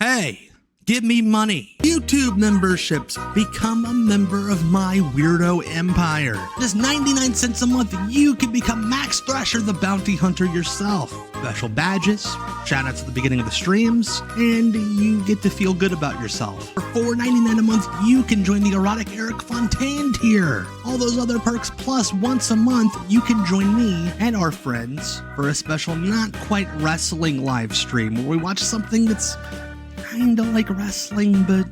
Hey, give me money. YouTube memberships. Become a member of my weirdo empire. Just 99 cents a month, you can become Max Thrasher the Bounty Hunter yourself. Special badges, shoutouts at the beginning of the streams, and you get to feel good about yourself. For $4.99 a month, you can join the Erotic Eric Fontaine tier. All those other perks, plus once a month, you can join me and our friends for a special not quite wrestling live stream where we watch something that's kinda like wrestling, but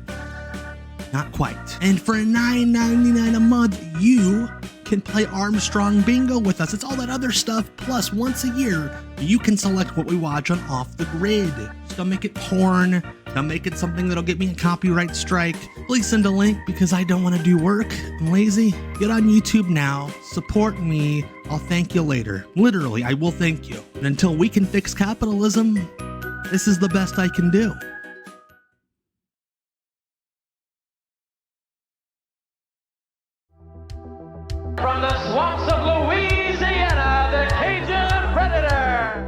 not quite. And for $9.99 a month, you can play Armstrong Bingo with us. It's all that other stuff, plus once a year, you can select what we watch on Off the Grid. Just don't make it porn, don't make it something that'll get me a copyright strike. Please send a link because I don't want to do work. I'm lazy. Get on YouTube now, support me, I'll thank you later. Literally, I will thank you. And until we can fix capitalism, this is the best I can do. From the swamps of Louisiana, the Cajun Predator.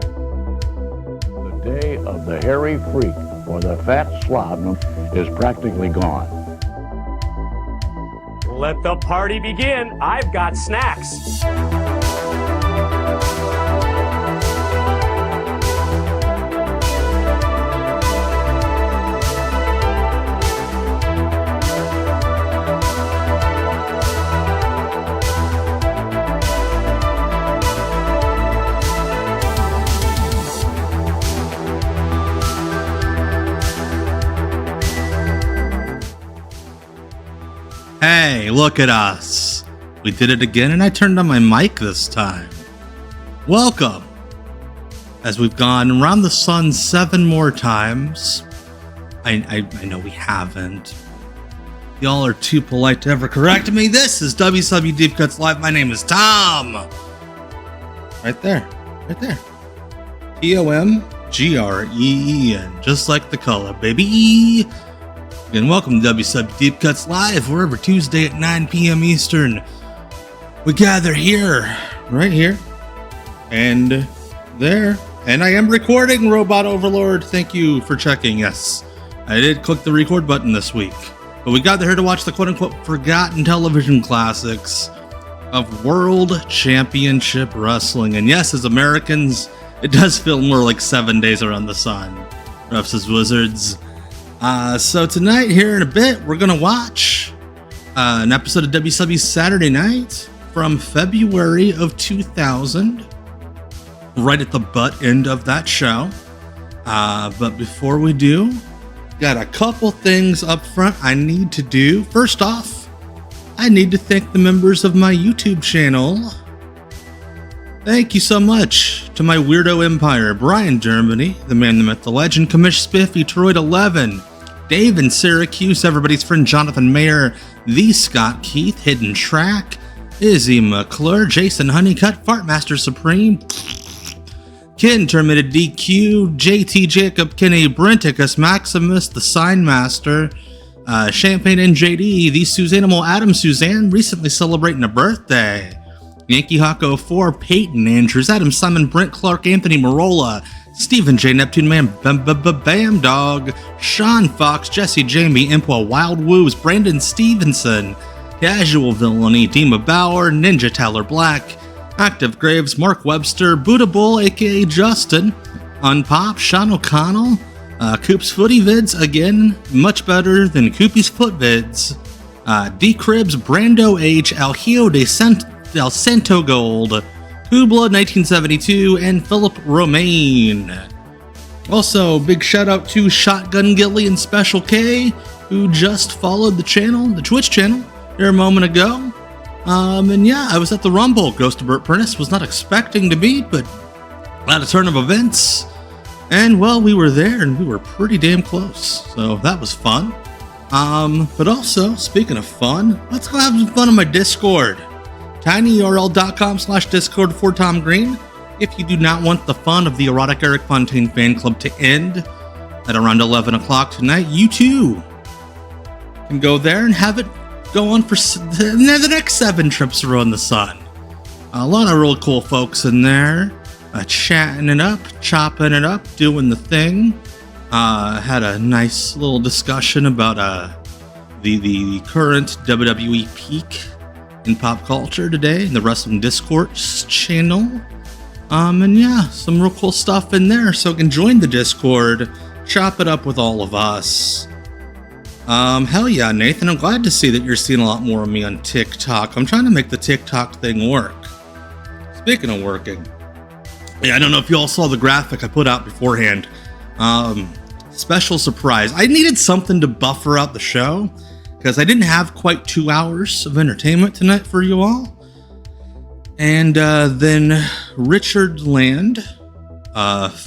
The day of the hairy freak or the fat slob is practically gone. Let the party begin. I've got snacks. Hey, look at us. We did it again, and I turned on my mic this time. Welcome. As we've gone around the sun 7 more times. I know we haven't. Y'all are too polite to ever correct me. This is WCW Deep Cuts Live. My name is Tom. Right there. Right there. TOMGREEN. Just like the color, baby. And welcome to WCW Deep Cuts Live. We're every Tuesday at 9 p.m. Eastern. We gather here, right here, and there. And I am recording, Robot Overlord. Thank you for checking. Yes, I did click the record button this week. But we gather here to watch the quote-unquote forgotten television classics of World Championship Wrestling. And yes, as Americans, it does feel more like 7 days around the sun. Refs as Wizards. So tonight, here in a bit, we're going to watch an episode of WCW Saturday Night from February of 2000, right at the butt end of that show. But before we do, got a couple things up front I need to do. First off, I need to thank the members of my YouTube channel. Thank you so much to my weirdo empire, Brian Germany, the man, the myth, the legend, Commish Spiffy, Troyd 11, Dave in Syracuse, everybody's friend Jonathan Mayer, the Scott Keith, Hidden Track, Izzy McClure, Jason Honeycutt, Fartmaster Supreme, Ken Terminated DQ, JT Jacob, Kenny Brenticus, Maximus, the Sign Master, Champagne NJD, the Suzanimal Adam Suzanne, recently celebrating a birthday. Yankee Hawk 04, Peyton Andrews, Adam Simon, Brent Clark, Anthony Marola, Stephen J. Neptune Man, Bam Dog, Sean Fox, Jesse Jamie, Impwa Wild Woos, Brandon Stevenson, Casual Villainy, Dima Bauer, Ninja Tyler Black, Active Graves, Mark Webster, Buddha Bull, aka Justin, Unpop, Sean O'Connell, Coop's Footy Vids, again, much better than Coopy's Foot Vids, D Cribs, Brando H, Algio Del Santo Gold, Hoobla 1972, and Philip Romaine. Also, big shout out to Shotgun Gilly and Special K, who just followed the channel, the Twitch channel, here a moment ago. And yeah, I was at the Rumble. Ghost of Burt Prentice was not expecting to be, but at a turn of events. And well, we were there and we were pretty damn close. So that was fun. But also, speaking of fun, let's go have some fun on my Discord. tinyurl.com/discord for Tom Green. If you do not want the fun of the Erotic Eric Fontaine fan club to end at around 11 o'clock tonight, you too can go there and have it go on for the next 7 trips around the sun. A lot of real cool folks in there, chatting it up, chopping it up, doing the thing. Had a nice little discussion about the current WWE peak in pop culture today in the Wrestling Discourse channel. And yeah, some real cool stuff in there. So you can join the Discord, chop it up with all of us. Hell yeah, Nathan, I'm glad to see that you're seeing a lot more of me on TikTok. I'm trying to make the TikTok thing work. Speaking of working, yeah, I don't know if you all saw the graphic I put out beforehand. Special surprise. I needed something to buffer out the show because I didn't have quite 2 hours of entertainment tonight for you all. And then Richard Land,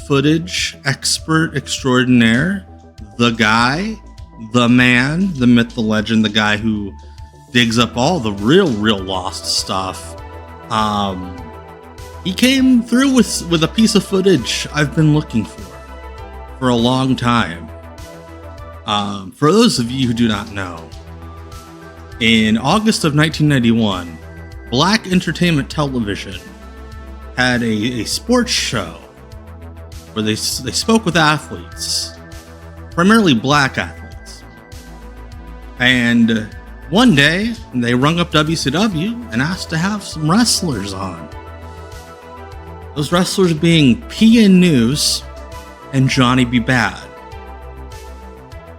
footage expert extraordinaire, the guy, the man, the myth, the legend, the guy who digs up all the real lost stuff. He came through with a piece of footage I've been looking for a long time. For those of you who do not know, in August of 1991, Black Entertainment Television had a sports show where they spoke with athletes, primarily black athletes. And one day, they rung up WCW and asked to have some wrestlers on. Those wrestlers being PN News and Johnny B. Bad.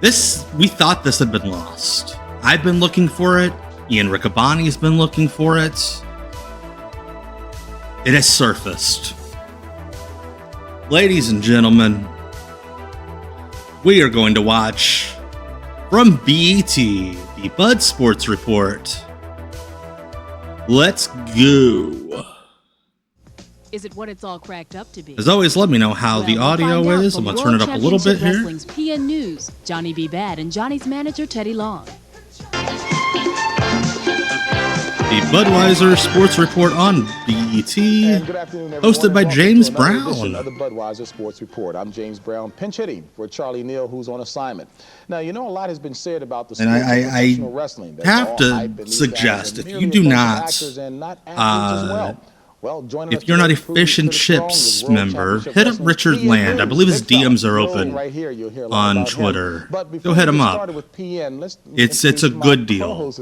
We thought this had been lost. I've been looking for it. Ian Riccaboni's been looking for it. It has surfaced. Ladies and gentlemen, we are going to watch from BET, the Bud Sports Report. Let's go. Is it what it's all cracked up to be? As always, let me know how the audio is. I'm going to turn it up a little bit here. Wrestling's PN News, Johnny B. Bad, and Johnny's manager, Teddy Long. The Budweiser Sports Report on BET, hosted by James Brown. Of the Budweiser Sports Report. I'm James Brown, pinch hitting for Charlie Neal, who's on assignment. Now, you know, a lot has been said about the sport of professional wrestling. I have to suggest, if you do not, if you're not a Fish and Chips member, hit up Richard Land. I believe his DMs are open on Twitter. Go hit him up. It's a good deal.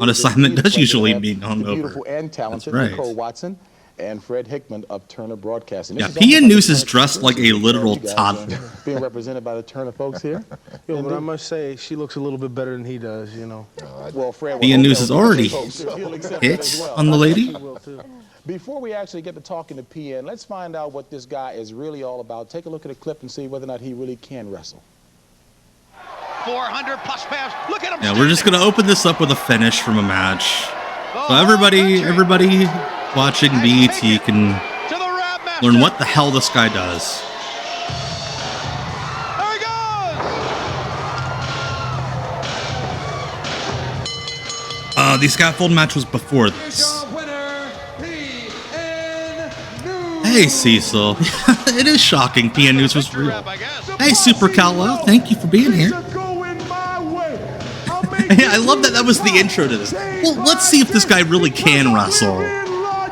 On assignment does usually mean hungover. That's right. Watson and Fred Hickman of Turner Broadcasting. Yeah, PN News is dressed like a literal toddler. Being represented by the Turner folks here. Yo, but I must say, she looks a little bit better than he does, you know. Well, Fred, PN News is already hit on the lady. Before we actually get to talking to PN, let's find out what this guy is really all about. Take a look at a clip and see whether or not he really can wrestle. 400 plus pounds. Look at him. Yeah, we're just gonna open this up with a finish from a match. So everybody watching BET can learn what the hell this guy does. There he goes. The scaffold match was before this. Hey, Cecil. It is shocking PN News was real. Hey, Super Callow. Thank you for being here. Hey, I love that was the intro to this. Well, let's see if this guy really can wrestle.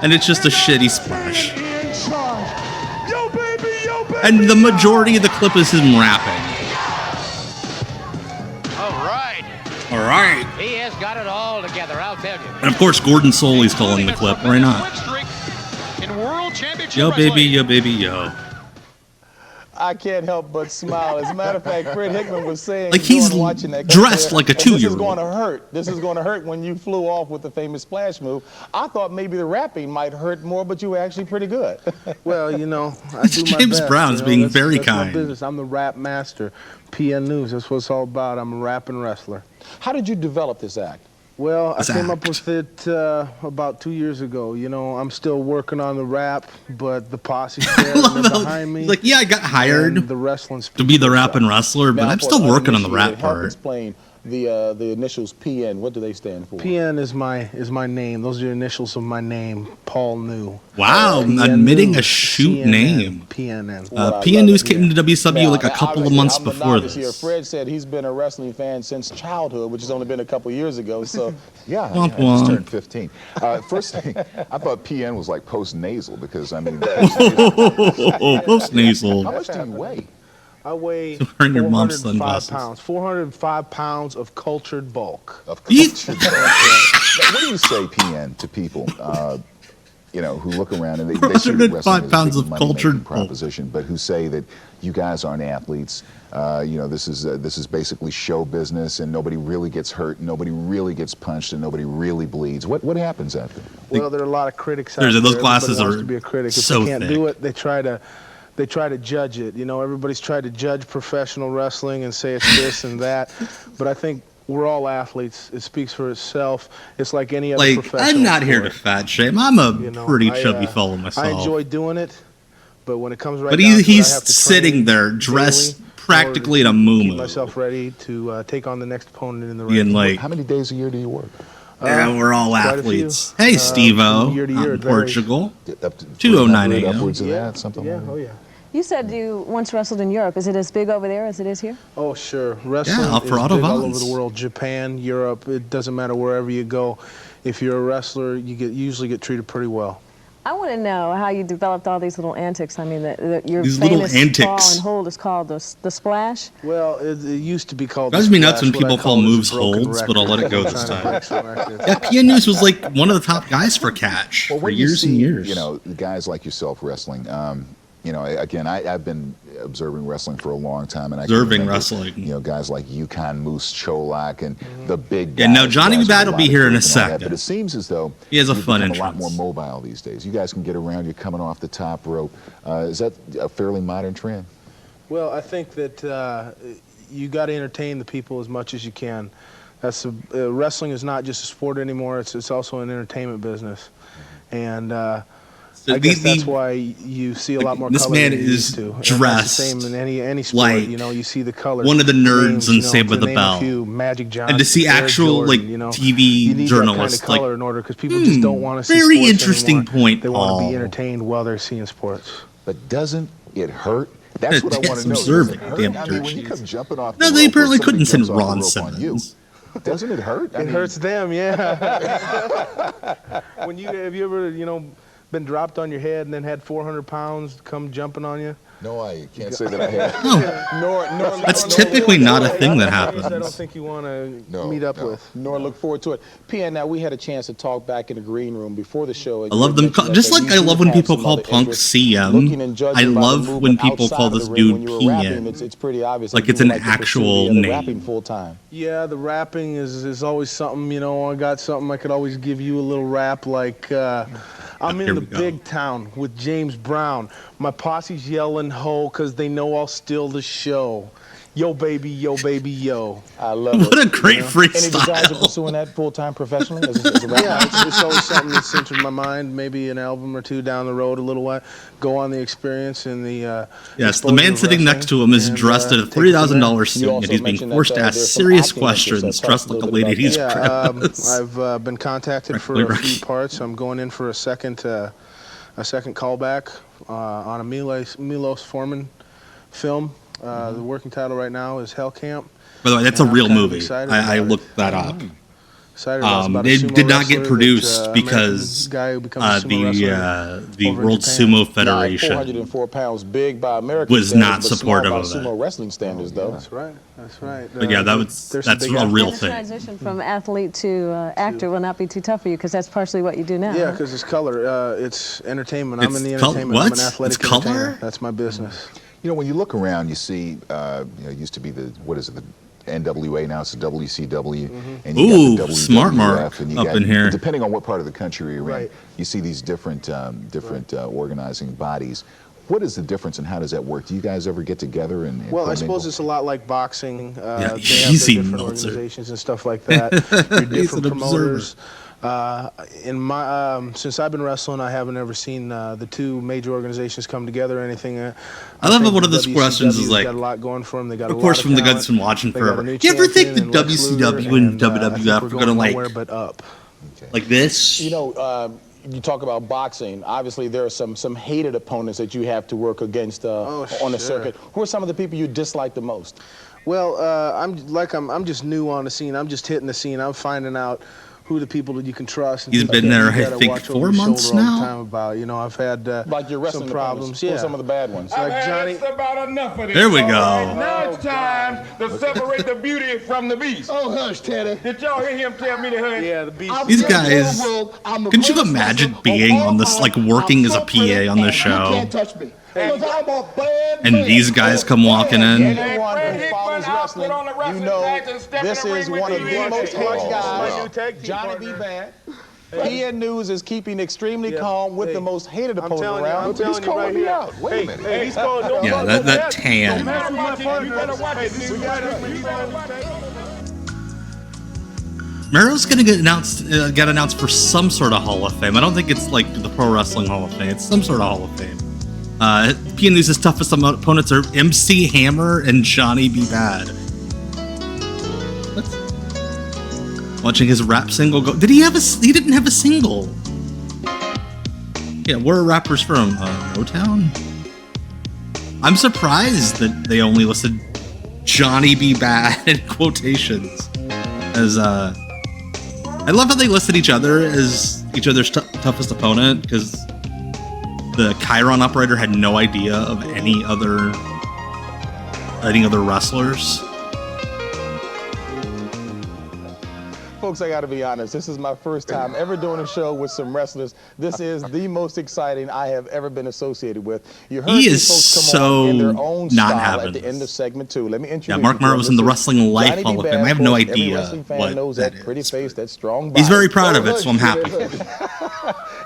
And it's just a shitty splash. And the majority of the clip is him rapping. All right. He has got it all together, I'll tell you. And of course, Gordon Soley's calling the clip. Why not? Yo, baby, yo, baby, yo. I can't help but smile. As a matter of fact, Fred Hickman was saying, like he's dressed like a 2-year-old. This is going to hurt. This is going to hurt when you flew off with the famous splash move. I thought maybe the rapping might hurt more, but you were actually pretty good. Well, you know, I do my James best, Brown's being very that's kind. My business. I'm the rap master. PN News. That's what it's all about. I'm a rapping wrestler. How did you develop this act? Well, I came up with it about 2 years ago. You know, I'm still working on the rap, but the posse's there behind me. Like, yeah, I got hired to be the rapping wrestler, but I'm still working on the rap part. Explain the initials PN. What do they stand for? PN is my name. Those are the initials of my name, Paul New. Wow, admitting a shoot name. PNN. PN News came to WCW like a couple of months before this. Fred said he's been a wrestling fan since childhood, which has only been a couple years ago. So yeah, I just turned 15. First thing, I thought PN was like post-nasal because, I mean... Post-nasal. How much do you weigh? I weigh Wearing your mom's 405 sunglasses. pounds. 405 pounds of cultured bulk. Of culture. Now, what do you say, PN, to people, who look around and they see that wrestling 405 is pounds a of big cultured money-making bulk. proposition, but who say that you guys aren't athletes? This is basically show business, and nobody really gets hurt, and nobody really gets punched, and nobody really bleeds. What happens after? Well, there are a lot of critics out Those there. glasses Everybody wants are to be a critic. If so they can't thick. do it, they try to judge it. Everybody's tried to judge professional wrestling and say it's this and that, but I think we're all athletes. It speaks for itself. It's like any other professional I'm not here to sport. fat shame. I'm a pretty I, chubby fellow myself. I enjoy doing it, but when it comes right But down to it, he's I have to sitting train there daily dressed in order practically in a to keep muumuu. myself ready to take on the next opponent in the Being ring. like, How many days a year do you work? yeah, we're all quite a few. athletes. Hey, Steve-O, from year to year, out in it varies. Portugal. Up to 209 300, AM. upwards of that, something like that. Oh yeah. You said you once wrestled in Europe. Is it as big over there as it is here? Oh, sure. Wrestling Yeah, is for big Otto all over Vons. the world. Japan, Europe, it doesn't matter wherever you go. If you're a wrestler, you usually get treated pretty well. I want to know how you developed all these little antics. I mean, your These little famous antics. fall and hold is called the splash. Well, it used to be called Drives the me nuts splash. when What I people call call it is moves broken holds, but I'll let it go record. this Trying to time. break some records. Yeah, PN News was like one of the top guys for catch Well, for when years you see, and years. guys like yourself wrestling, again, I've been observing wrestling for a long time, and I can Observing remember, wrestling. Guys like Yukon Moose Cholak and the big guys. Yeah, now Johnny guys with Bad a will be lot of here in a grip and all that, second. But it seems as though He has a you've fun become a lot more entrance. mobile these days. You guys can get around. You're coming off the top rope. Is that a fairly modern trend? Well, I think that you got to entertain the people as much as you can. Wrestling is not just a sport anymore. It's also an entertainment business, and So I guess that's why you see a lot more this color man than you is used to. And that's dressed the same in any sport. like You see the color. one of the nerds in Saved by to the name Bell. a few, Magic Johnson, And to see Air actual, Jordan, like, you TV need journalists, that kind of color like, in order because people just don't want to see very sports interesting anymore. point, They want to Paul. be entertained while they're seeing sports. But doesn't it hurt? That's what I want to know. Observing, Does it hurt? damn I mean, when you dirty. come jumping off No, the they rope or apparently somebody couldn't send jumps off the Ron rope on you, Simmons. doesn't it hurt? It hurts them, yeah. Have you ever, been dropped on your head and then had 400 pounds come jumping on you? No, I can't say that I have. That's typically not a thing that I don't happens. think you want to No, meet up no. with. Nor look forward to it. PN, now we had a chance to talk back in the green room before the show. I love them, just like I love when people call Punk CM. I love when people call this dude PN. It's pretty obvious. Like that it's you an would like to pursue actual the name. rapping full time. Yeah, the rapping is always something, I got something I could always give you a little rap like, I'm Here in the we go. big town with James Brown. My posse's yelling ho because they know I'll steal the show. Yo, baby, yo, baby, yo. I love it. What a great Any desires of freestyle. pursuing that full time professionally as a rapper? Yeah, it's always something that's entered my mind. Maybe an album or two down the road, a little while. Go on the experience and the. Yes, the man sitting next to him is dressed in a $3,000 suit, You and also he's being mentioned forced to that, ask there's some serious acting interests. questions, Talk dressed a like a little lady. bit He's about prepped. I've been contacted for a few parts. I'm going in for a second callback on a Milos Forman film. The working title right now is Hell Camp. By the way, that's a And I'm real kind of movie. excited I about it. looked that up. Excited about it. It's about a It sumo did not get wrestler produced that, because American guy who becomes a sumo wrestler the over in World Japan. Sumo Now, Federation 404 pounds big by American was standards, not but small supportive by of that. sumo wrestling standards, though. That's right. That's right. But yeah, there's some that's big a actors. real And the thing. transition from athlete to actor will not be too tough for you because that's partially what you do now. Yeah, huh? because it's color. It's entertainment. I'm It's in the col- entertainment. I'm what? an athletic It's color? entertainer. That's my business. When you look around, you see, it used to be the NWA, now it's the WCW, and you Ooh, got the WWF, smart mark and you up got, in here. depending on what part of the country you're in, Right. you see these different organizing bodies. What is the difference, and how does that work? Do you guys ever get together and Well, I commingle? suppose it's a lot like boxing. They have their easy, different Meltzer. organizations and stuff like that. Your He's different an promoters. In my since I've been wrestling, I haven't ever seen the two major organizations come together or anything. I love think one of the those questions is WCW's like, got a lot going for them. They got of a course, lot from the talent. guys from watching They got a forever. new Do you ever think the champion in Lex WCW Luger, and I think WWF we're are gonna like nowhere but up. like this? You talk about boxing. Obviously, there are some hated opponents that you have to work against on the sure. circuit. Who are some of the people you dislike the most? Well, I'm just new on the scene. I'm just hitting the scene. I'm finding out who the people that you can trust. And He's things been like there, that. You I gotta think, watch 4 over your months shoulder all the now. time about, you know, I've had Like your wrestling some problems. Who are Yeah. some of the bad ones? Like Johnny. That's about enough of this. There we all go. right? Now it's time to separate the beauty from the beast. Oh, hush, Teddy. Did y'all hear him tell me to hush? Yeah, the beast. These guys, couldn't you imagine being on this, like working as a PA on this You show? can't touch me. Because I'm a bad And man. these guys come walking in. Anyone who follows wrestling, you know this is one of the most hated guys, Johnny B. Bad. PN News is keeping extremely calm with the most hated opponent around. I'm telling you right here. Wait a minute. Hey, he's calling. Yeah, that tan. Mero's gonna get announced for some sort of Hall of Fame. I don't think it's like the Pro Wrestling Hall of Fame. It's some sort of Hall of Fame. PN News' toughest opponents are MC Hammer and Johnny B. Bad. Watching his rap single go. Did he have he didn't have a single. Yeah, where are rappers from? Motown? I'm surprised that they only listed Johnny B. Bad in quotations. As I love how they listed each other as each other's toughest opponent, because the Chiron operator had no idea of any other wrestlers. Folks, I gotta be honest, this is my first time ever doing a show with some wrestlers. This is the most exciting I have ever been associated with. You heard these folks come on in their own style at the end of segment 2. Let me introduce you. Yeah, Mark Murrow was in the Wrestling Life Hall of Fame. I have no idea what that is. Pretty face, that strong body. He's very proud of it, so I'm happy.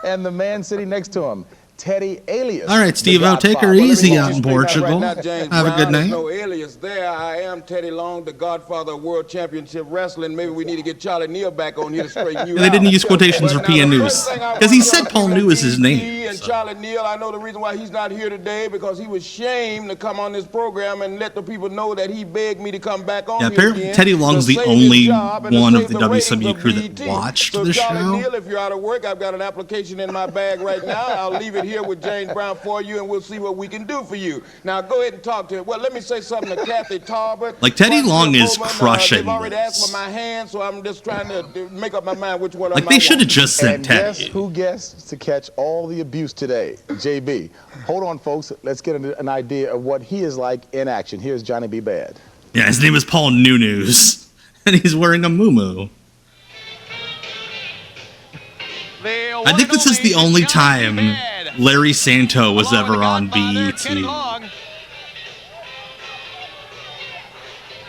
And the man sitting next to him, Teddy Alias. All right, Steve-O, take her easy out in Portugal. Right now, Have a good night. No alias there. I am Teddy Long, the godfather of World Championship Wrestling. Maybe we need to get Charlie Neal back on here to straighten you out. They didn't use quotations for PN News because he said Paul New is his name. And Charlie Neal, I know the reason why he's not here today because he was ashamed to come on this program and let the people know that he begged me to come back on. Yeah, here apparently again Teddy Long's to the save only his job and to one of save the ratings WCW crew that BET. watched so the Charlie show. Neal, if you're out of work, I've got an application in my bag right now. I'll leave it here with James Brown for you, and we'll see what we can do for you. Now, go ahead and talk to him. Well, let me say something to Kathy Tarbert. Like, Teddy Long is crushing They've already this. asked for my hand, so I'm just trying to make up my mind which one Like, I they might should have want. just sent And Teddy. guess who gets to catch all the abuse today? JB. Hold on, folks. Let's get an idea of what he is like in action. Here's Johnny B. Bad. Yeah, his name is Paul News, and he's wearing a muumuu. I think this is the only time Larry Santo was ever on BET.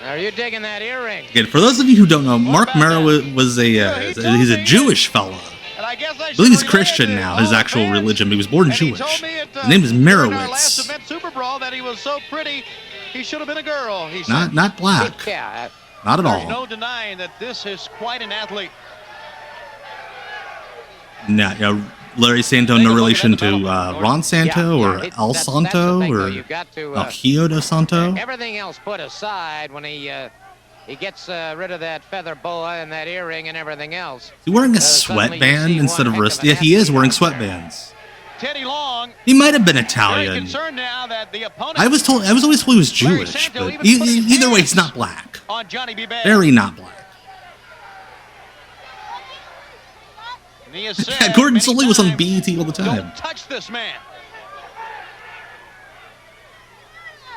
Are you digging that earring? Again, for those of you who don't know, Mark Murrow was he's a Jewish fella. I believe he's Christian now, his actual religion, but he was born Jewish. His name is Merowitz. Super Brawl that he was so pretty, he should have been a girl. He Not black. Yeah. Not at There's all. no denying that this is quite an athlete. Nah, Larry Santo, no relation to Ron Santo or Al Santo or El Hijo de Santo. Everything else put aside when he gets rid of that feather boa and that earring and everything else. Is he wearing a sweatband instead of wrist? Yeah, he is wearing sweatbands. Teddy Long. He might have been Italian. Now that the opponent I was always told he was Jewish, but either way, he's not black. On Johnny B. Bad. Very not black. Yeah, Gordon Solie was on BET all the time. Don't touch this man.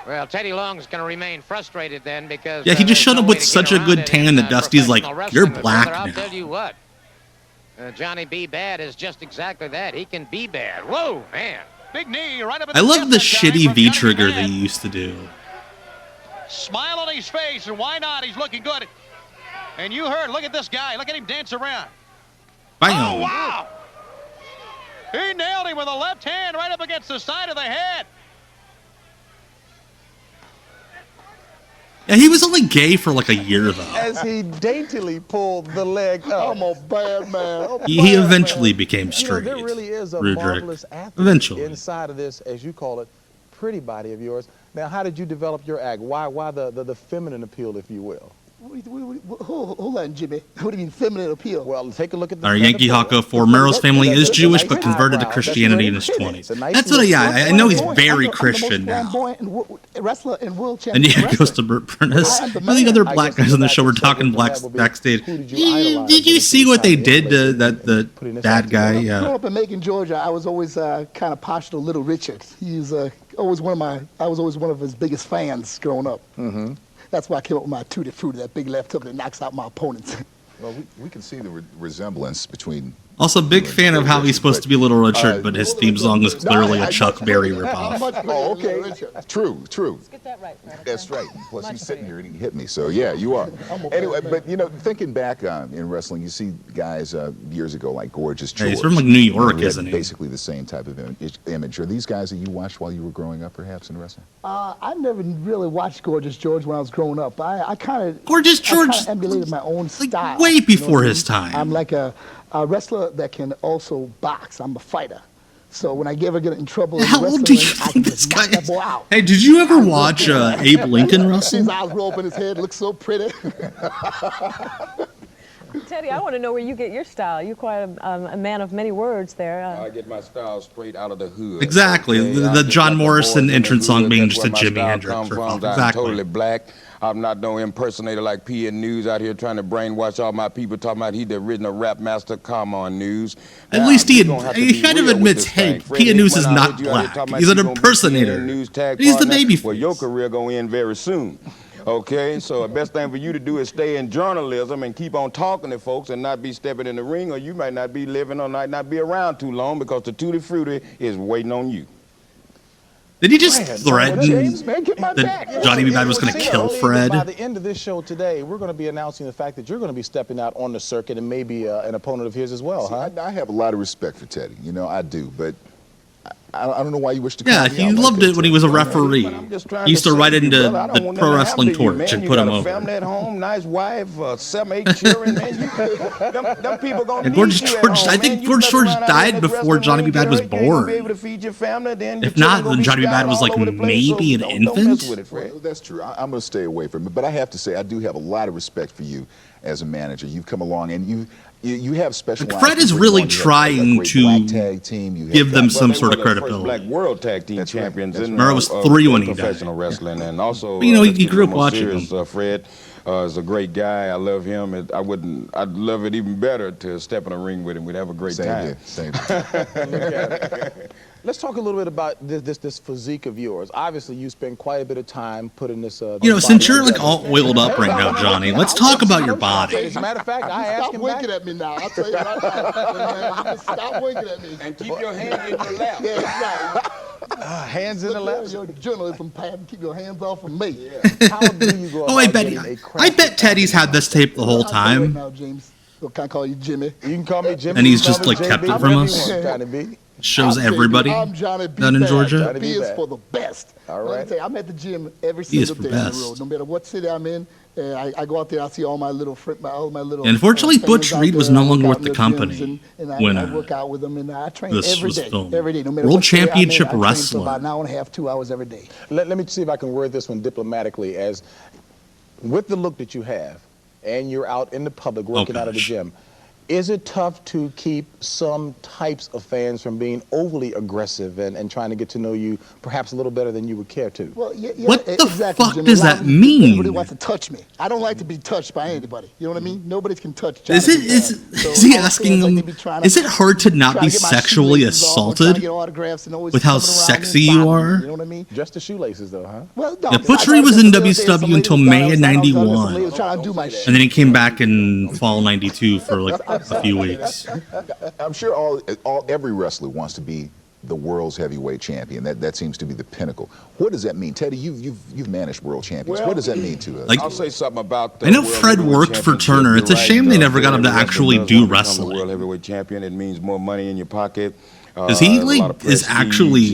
Well, Teddy Long's going to remain frustrated then because... Yeah, he just showed no up way with to such get a good around it tan in, that Dusty's like, professional you're wrestling. black Brother, now. I'll tell you what. Johnny B. Bad is just exactly that. He can be bad. Whoa, man. Big knee right up in I love the chest that time shitty from Johnny B. V-trigger Bad. they used to do. Smile on his face, and why not? He's looking good. And you heard, look at this guy. Look at him dance around. Bam. Oh, wow. He nailed him with a left hand right up against the side of the head. Yeah, he was only gay for like a year, though. As he daintily pulled the leg up. I'm a bad man. He eventually became straight. You know, there really is a Rudrick. marvelous athlete Eventually. inside of this, as you call it, pretty body of yours. Now, how did you develop your act? Why the feminine appeal, if you will? Hold on, Jimmy. What do you mean feminine appeal? Well, take a look at the... Our Yankee Hawko Formero's family is Jewish but converted to Christianity in his 20s. That's what I know he's very Christian now. And yeah, it goes to Burt Prentice. All the other black guys on the show were talking backstage. Did you see what they did to the dad guy? Growing up in Macon, Georgia, I was always kind of partial to Little Richard. He's always I was always one of his biggest fans growing up. Mm-hmm. That's why I came up with my Tutti Frutti, that big left hook that knocks out my opponents. Well, we can see the resemblance between... Also, big fan of how he's supposed to be Little Richard, but his theme song is clearly a Chuck Berry ripoff. Oh, okay. True. Let's get that right. That's right. Plus, he's sitting here and he hit me, so yeah, you are. Anyway, but thinking back in wrestling, you see guys years ago like Gorgeous George. Yeah, he's from like New York, isn't he? Basically the same type of image. Are these guys that you watched while you were growing up, perhaps, in wrestling? I never really watched Gorgeous George when I was growing up. I kind of Gorgeous George emulated my own style. Way before his time. I'm like a wrestler that can also box. I'm a fighter. So when I ever get in trouble, how old do you think this guy is? Hey, did you ever watch Abe Lincoln wrestle? His eyes roll up in his head, looks so pretty. Teddy, I want to know where you get your style. You're quite a man of many words there. I get my style straight out of the hood. Exactly. Okay? The John Morrison entrance song being just a Jimi Hendrix. Exactly. I'm totally black. I'm not no impersonator like P and News out here trying to brainwash all my people talking about he the original rap master. Come on, News. At least he kind of admits, hey, P and News is not black. He's an impersonator. He's the babyface. Well, your career gonna end very soon. Okay, so the best thing for you to do is stay in journalism and keep on talking to folks and not be stepping in the ring, or you might not be living or might not be around too long because the Tutti Frutti is waiting on you. Did he just threaten that Johnny B. Bad was going to kill Fred? By the end of this show today, we're going to be announcing the fact that you're going to be stepping out on the circuit and maybe an opponent of his as well, huh? I have a lot of respect for Teddy. I do, but I don't know why you wish to call me out. He loved it when he was a referee. He used to write into the Pro Wrestling Torch and put him over. Family at home, nice wife, 7, 8 children, man. Them people gonna George George, I think George George died before Johnny B. Bad was born. If not, then Johnny B. Bad was like maybe an infant. Well, that's true. I'm going to stay away from it. But I have to say, I do have a lot of respect for you as a manager. You've come along and you have specialized. Fred is really trying to give them some sort of credibility. Black World Tag Team Champions. Murrow was 3 when he died. Professional wrestling, and also he grew up watching him. Fred is a great guy. I love him. I'd love it even better to step in a ring with him. We'd have a great time. Same here. Let's talk a little bit about this physique of yours. Obviously, you spend quite a bit of time putting this. Since you're like all oiled up right now, Johnny, let's talk about your body. As a matter of fact, I asked him winking at me now. I'll tell you right now. Stop winking at me. And keep your hands in your lap. Yeah, right. Hands in the lap. Your journalism pad. Keep your hands off of me. Yeah. How do you go about I bet Teddy's had this tape the whole time. Now, James. Can I call you Jimmy? You can call me Jimmy. And he's just like kept it from us. Shows everybody down in Georgia. Johnny B is for the best. All right. I'm at the gym every single day on the road. No matter what city I'm in, I go out there. I see all my little And unfortunately, Butch Reed was no longer with the company when I work out with them, and I train this every was day. filmed. Every day, no matter World what city I'm in, Championship I train wrestler. for about an hour and a half, 2 hours every day. Let me see if I can word this one diplomatically. As with the look that you have, and you're out in the public working out of the gym. Is it tough to keep some types of fans from being overly aggressive and trying to get to know you perhaps a little better than you would care to? Well, yeah, what the exactly, fuck Jimmy. does that mean? Nobody wants to touch me. I don't like to be touched by anybody. You know what I mean? Nobody can touch Johnny. Is he asking them? Is it hard to not be sexually assaulted with how sexy you are? You know what I mean? Just the shoelaces, though, huh? Well, no, yeah, Butch Reed was in WCW until May of '91, and then he came back in fall '92 for like a few weeks. I'm sure every wrestler wants to be the world's heavyweight champion. That seems to be the pinnacle. What does that mean, Teddy? You've managed world champions. What does that mean to us? I'll say something about. I know Fred worked for Turner. It's a shame they never got him to actually do wrestling. World heavyweight champion. It means more money in your pocket. Because he is actually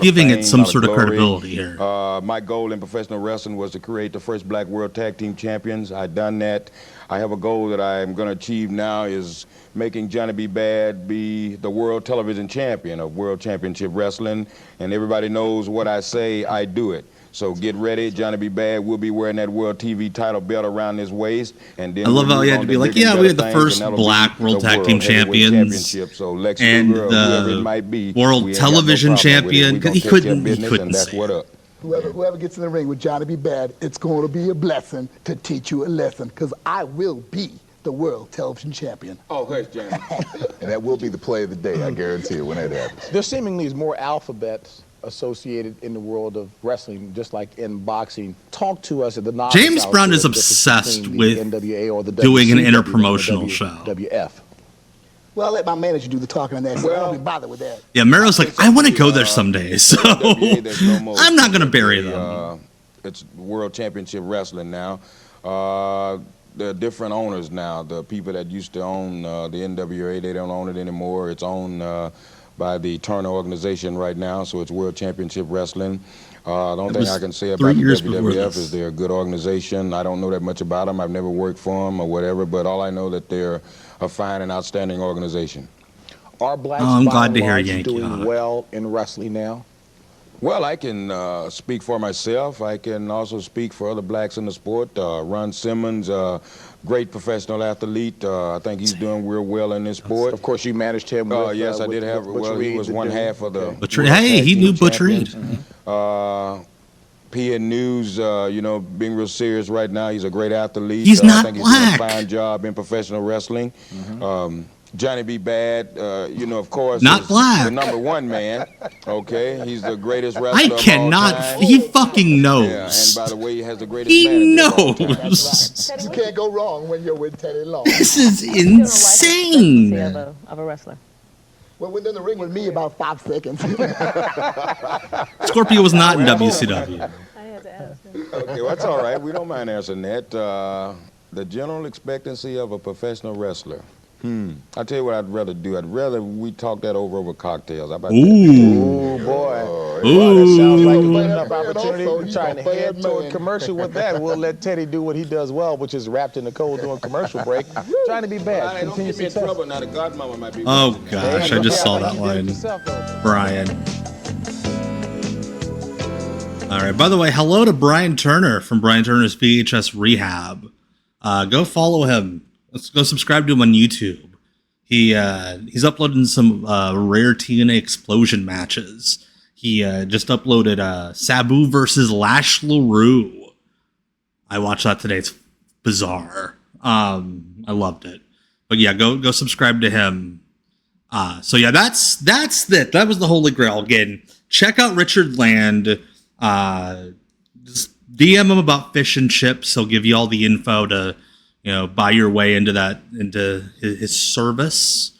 giving it some sort of credibility here. My goal in professional wrestling was to create the first black world tag team champions. I've done that. I have a goal that I'm going to achieve now is making Johnny B. Bad be the world television champion of World Championship Wrestling. And everybody knows what I say, I do it. So get ready. Johnny B. Bad will be wearing that World TV title belt around his waist. And then I love how he had to be like, yeah, we had the first black World Tag Team Champions so Lex and Luger, whoever it might be, World Television Champion. He couldn't that's what up. Whoever gets in the ring with Johnny B. Bad, it's going to be a blessing to teach you a lesson, because I will be the World Television Champion. Oh, thanks, Johnny. And that will be the play of the day, I guarantee you, when that happens. There seemingly is more alphabets associated in the world of wrestling, just like in boxing. Talk to us at the novice. James Brown is obsessed with NWA or the doing an WCW interpromotional show. WF. Well, I'll let my manager do the talking on that, so I don't be bothered with that. Yeah, Merrill's like, I want to go there someday, so I'm not going to bury them. It's World Championship Wrestling now. There are different owners now. The people that used to own the NWA, they don't own it anymore. It's owned by the Turner organization right now, so it's World Championship Wrestling. The only thing I can say about the WWF is they're a good organization. I don't know that much about them. I've never worked for them or whatever, but all I know that they're a fine and outstanding organization. Are blacks I'm glad to hear Yankee doing well in wrestling now? Well, I can speak for myself. I can also speak for other blacks in the sport. Ron Simmons, great professional athlete. I think he's doing real well in this sport. Of course, you managed him with, yes, I did have. Well, he was one half of the. Hey, he knew Butch Reed. PN News, you know, being real serious right now. He's a great athlete. He's not I think black. He's doing a fine job in professional wrestling. Johnny B. Bad, you know, of course, not black. The #1 man. Okay, he's the greatest wrestler. I cannot. Of all time. He fucking knows. Yeah, and by the way, he has the greatest. He knows. You can't go wrong when you're with Teddy Long. This is insane. Of a wrestler. Well, within the ring with me about 5 seconds. Scorpio was not in WCW. I had to ask him. Okay, well, that's all right. We don't mind answering that. The general expectancy of a professional wrestler. I'll tell you what I'd rather do. I'd rather we talk that over cocktails. How about that? Ooh, boy. Well, that sounds like a good enough opportunity. We're trying to head toward commercial with that. We'll let Teddy do what he does well, which is wrapped in the cold during commercial break. Trying to be bad. Don't get me in trouble now. The godmama might be. Oh, gosh. I just saw that line. Brian. All right. By the way, hello to Brian Turner from Brian Turner's VHS Rehab. Go follow him. Let's go subscribe to him on YouTube. He's uploading some rare TNA explosion matches. He just uploaded Sabu versus Lash LaRue. I watched that today. It's bizarre. I loved it. But yeah, go subscribe to him. So yeah, that's it. That was the Holy Grail. Again, check out Richard Land. Just DM him about fish and chips. He'll give you all the info to, you know, buy your way into his service.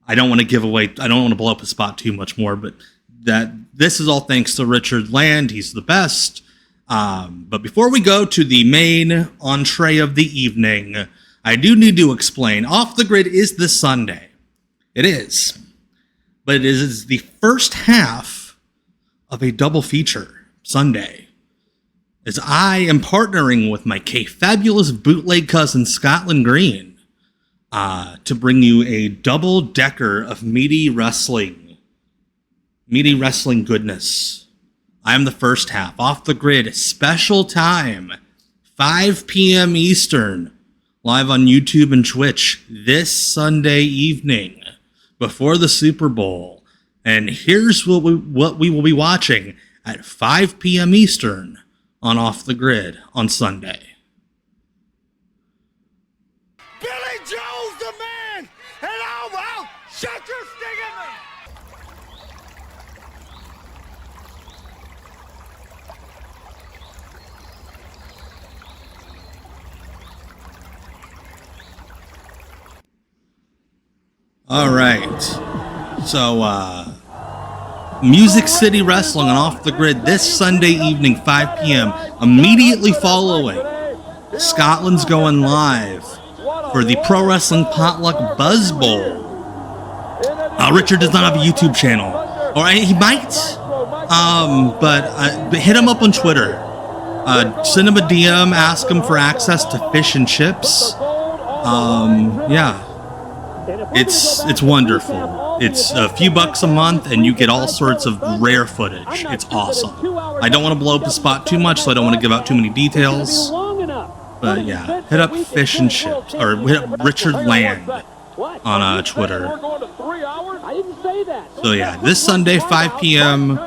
I don't want to give away. I don't want to blow up his spot too much more, but this is all thanks to Richard Land. He's the best. But before we go to the main entree of the evening, I do need to explain. Off the Grid is this Sunday. It is, but it is the first half of a double feature Sunday, as I am partnering with my K-fabulous bootleg cousin Scotland Green to bring you a double-decker of meaty wrestling goodness. I am the first half. Off the Grid, special time, 5 p.m. Eastern, live on YouTube and Twitch this Sunday evening before the Super Bowl. And here's what we will be watching at 5 p.m. Eastern on Off the Grid on Sunday. Billy Joe's the man, and I'll shut your stinging mouth. All right. So, Music City Wrestling on Off the Grid this Sunday evening, 5 p.m. Immediately following, Scotland's going live for the Pro Wrestling Potluck Buzz Bowl. Richard does not have a YouTube channel, or he might, but hit him up on Twitter. Send him a DM, ask him for access to fish and chips. Yeah. It's wonderful. It's a few bucks a month, and you get all sorts of rare footage. It's awesome. I don't want to blow up the spot too much, so I don't want to give out too many details. But yeah, hit up Fish and Chips, or hit up Richard Land on Twitter. So yeah, this Sunday, 5 p.m.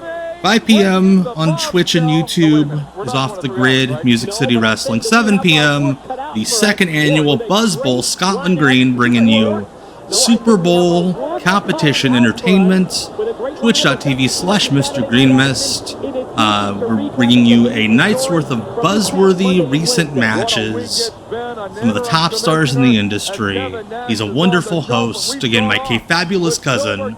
5 p.m. on Twitch and YouTube is Off the Grid, Music City Wrestling. 7 p.m. the second annual Buzz Bowl, Scotland Green, bringing you Super Bowl competition entertainment. Twitch.tv/Mr. Green Mist. We're bringing you a night's worth of buzzworthy recent matches. Some of the top stars in the industry. He's a wonderful host. Again, my fabulous cousin.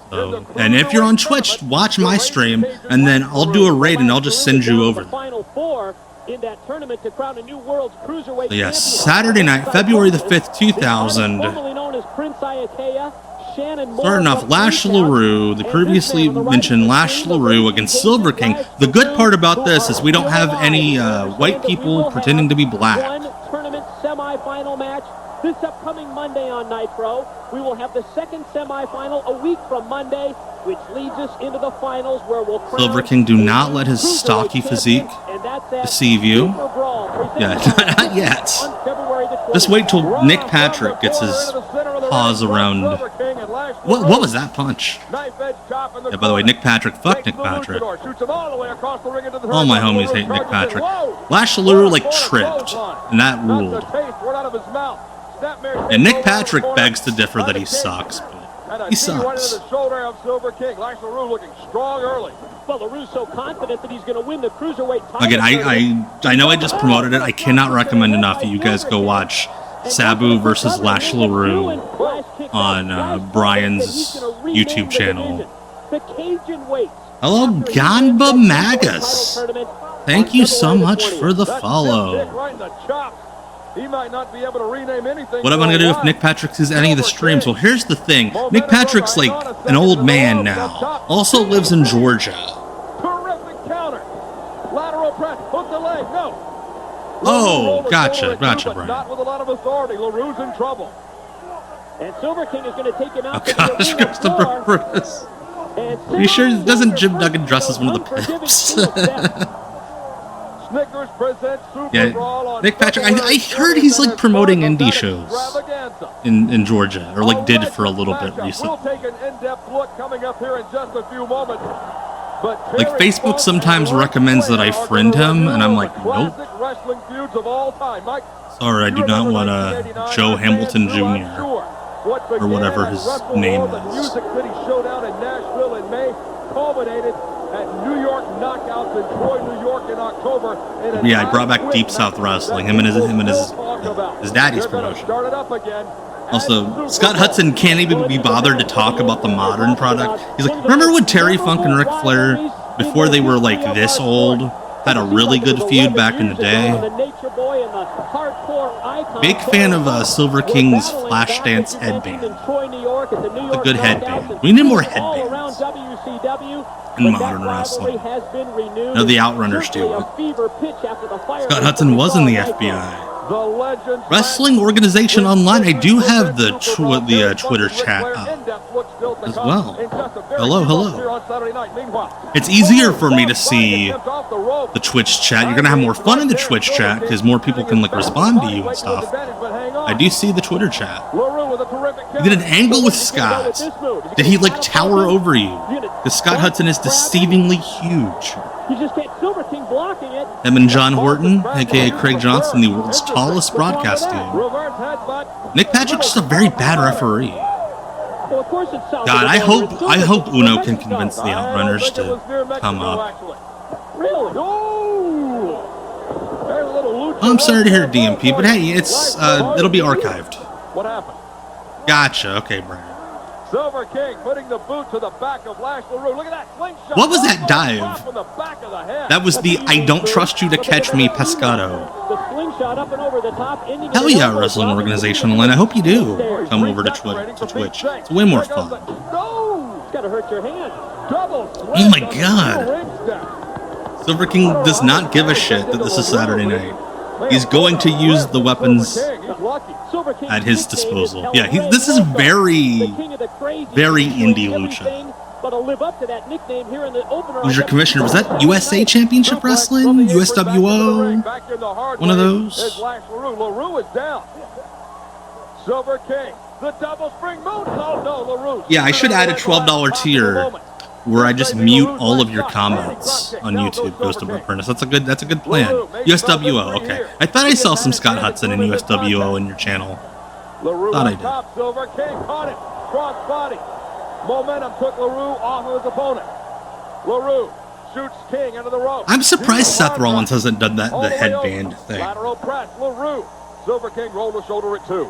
So, and if you're on Twitch, watch my stream, and then I'll do a raid and I'll just send you over. So yeah, Saturday night, February the 5th, 2000. Starting off, Lash LaRue, the previously mentioned Lash LaRue against Silver King. The good part about this is we don't have any white people pretending to be black. Tournament semifinal match this upcoming Monday on Nitro. We will have the second semifinal a week from Monday, which leads us into the finals where we'll crown Silver King, do not let his stocky physique deceive you. Yeah, not yet. Just wait till Nick Patrick gets his paws around. What was that punch? Yeah, by the way, Nick Patrick, fuck Nick Patrick. All my homies hate Nick Patrick. Lash LaRue like tripped, and that ruled. And Nick Patrick begs to differ that he sucks, but he sucks. Well, LaRue's so confident that he's going to win the cruiserweight title. Again, I know I just promoted it. I cannot recommend enough that you guys go watch Sabu versus Lash LaRue on Brian's YouTube channel. Hello, Ganba Magus. Thank you so much for the follow. What am I going to do if Nick Patrick sees any of the streams? Well, here's the thing. Nick Patrick's like an old man now. Also lives in Georgia. Oh, gotcha, Brian. Not with a lot of authority. LaRue's in trouble. And Silver King is going to take him out. Oh gosh, Christopher Bruce. Are you sure doesn't Jim Duggan dress as one of the Pips? Yeah, Nick Patrick. I heard he's like promoting indie shows in Georgia, or like did for a little bit recently. Like Facebook sometimes recommends that I friend him, and I'm like, nope. Sorry, I do not want Joe Hamilton Jr. or whatever his name is. Music City Showdown in Nashville in May culminated at New York Knockouts in Troy, New York in October. Yeah, I brought back Deep South Wrestling. Him and his daddy's promotion. Also, Scott Hudson can't even be bothered to talk about the modern product. He's like, remember when Terry Funk and Ric Flair, before they were like this old, had a really good feud back in the day? Big fan of Silver King's Flashdance headband. It's a good headband. We need more headbands in modern wrestling. No, the Outrunners do. Scott Hudson was in the FBI. Wrestling Organization Online. I do have the Twitter chat up as well. Hello. It's easier for me to see the Twitch chat. You're gonna have more fun in the Twitch chat because more people can like respond to you and stuff. I do see the Twitter chat. You did an angle with Scott. Did he like tower over you? Because Scott Hudson is deceivingly huge. You just get Silver King blocking it. Him and John Horton, aka Craig Johnson, the world's tallest broadcast team. Nick Patrick's just a very bad referee. God, I hope Uno can convince the Outrunners to come up. Oh, I'm sorry to hear DMP, but hey, it'll be archived. What happened? Gotcha. Okay, Brian. Silver King putting the boot to the back of Lash LaRue. Look at that slingshot. What was that dive? That was the I don't trust you to catch me pescado. The slingshot up and over the top. Hell yeah, Wrestling Organization Online. I hope you do come over to Twitch. It's way more fun. It's gotta hurt your hand. Oh my god. Silver King does not give a shit that this is Saturday night. He's going to use the weapons at his disposal. Yeah, this is very indie lucha. Who's your commissioner? Was that USA Championship Wrestling? USWO? One of those? LaRue is down. Silver King, the double spring moonsault. No, LaRue. Yeah, I should add a $12 tier where I just mute all of your comments on YouTube. Goes to Furnace. That's a good plan. USWO. Okay, I thought I saw some Scott Hudson and USWO in your channel. Thought I did. Silver King caught it. Cross body. Momentum took LaRue off of his opponent. LaRue shoots King into the rope. I'm surprised Seth Rollins hasn't done the headband thing. Lateral press. LaRue. Silver King rolled the shoulder at 2.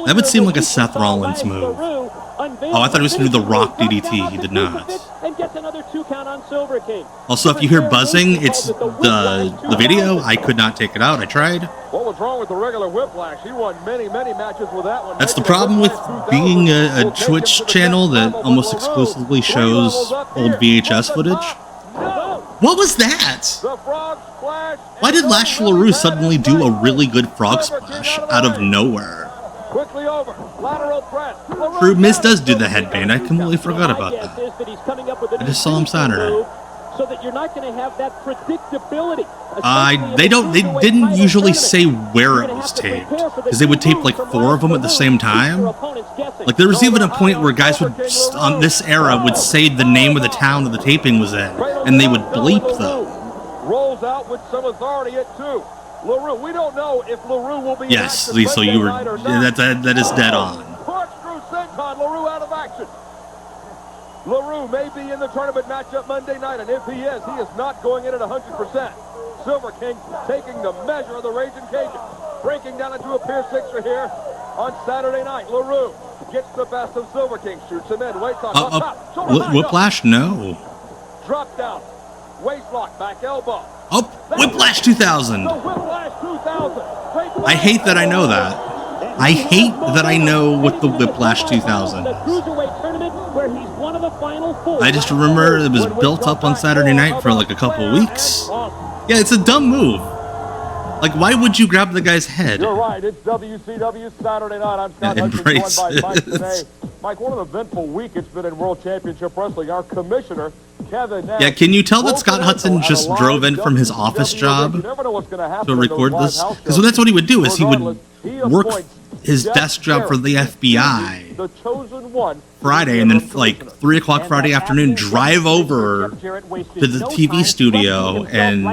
That would seem like a Seth Rollins move. Oh, I thought he was going to do the Rock DDT. He did not. And gets another 2 count on Silver King. Also, if you hear buzzing, it's the video. I could not take it out. I tried. What was wrong with the regular Whiplash? He won many matches with that one. That's the problem with being a Twitch channel that almost exclusively shows old VHS footage. What was that? Why did Lash LaRue suddenly do a really good frog splash out of nowhere? Quickly over. Lateral press. True, Miz does do the headband. I completely forgot about that. I just saw him Saturday. So that you're not going to have that predictability. They didn't usually say where it was taped, because they would tape like 4 of them at the same time. Like there was even a point where guys would on this era would say the name of the town that the taping was in, and they would bleep them. Rolls out with some authority at 2. LaRue, we don't know if LaRue will be. Yes, so you were that is dead on. Corkscrew senton, LaRue out of action. LaRue may be in the tournament matchup Monday night, and if he is not going in at 100%. Silver King taking the measure of the Raging Cajun, breaking down into a Pier Sixer here on Saturday night. LaRue gets the best of Silver King, shoots him in, waits on top. Whiplash, no. Drop down, waist lock, back elbow. Oh, Whiplash 2000. Whiplash 2000. I hate that I know that. I hate that I know what the Whiplash 2000 is. I just remember it was built up on Saturday night for like a couple weeks. Yeah, it's a dumb move. Like, why would you grab the guy's head? You're right. It's WCW Saturday Night. I'm Scott Hudson, joined by Mike today. Mike, one of the eventful week it's been in World Championship Wrestling. Our commissioner, Kevin Nash. Yeah, can you tell that Scott Hudson just drove in from his office job to record this? Because that's what he would do, is he would work his desk job for the FBI Friday, and then like 3 o'clock Friday afternoon, drive over to the TV studio and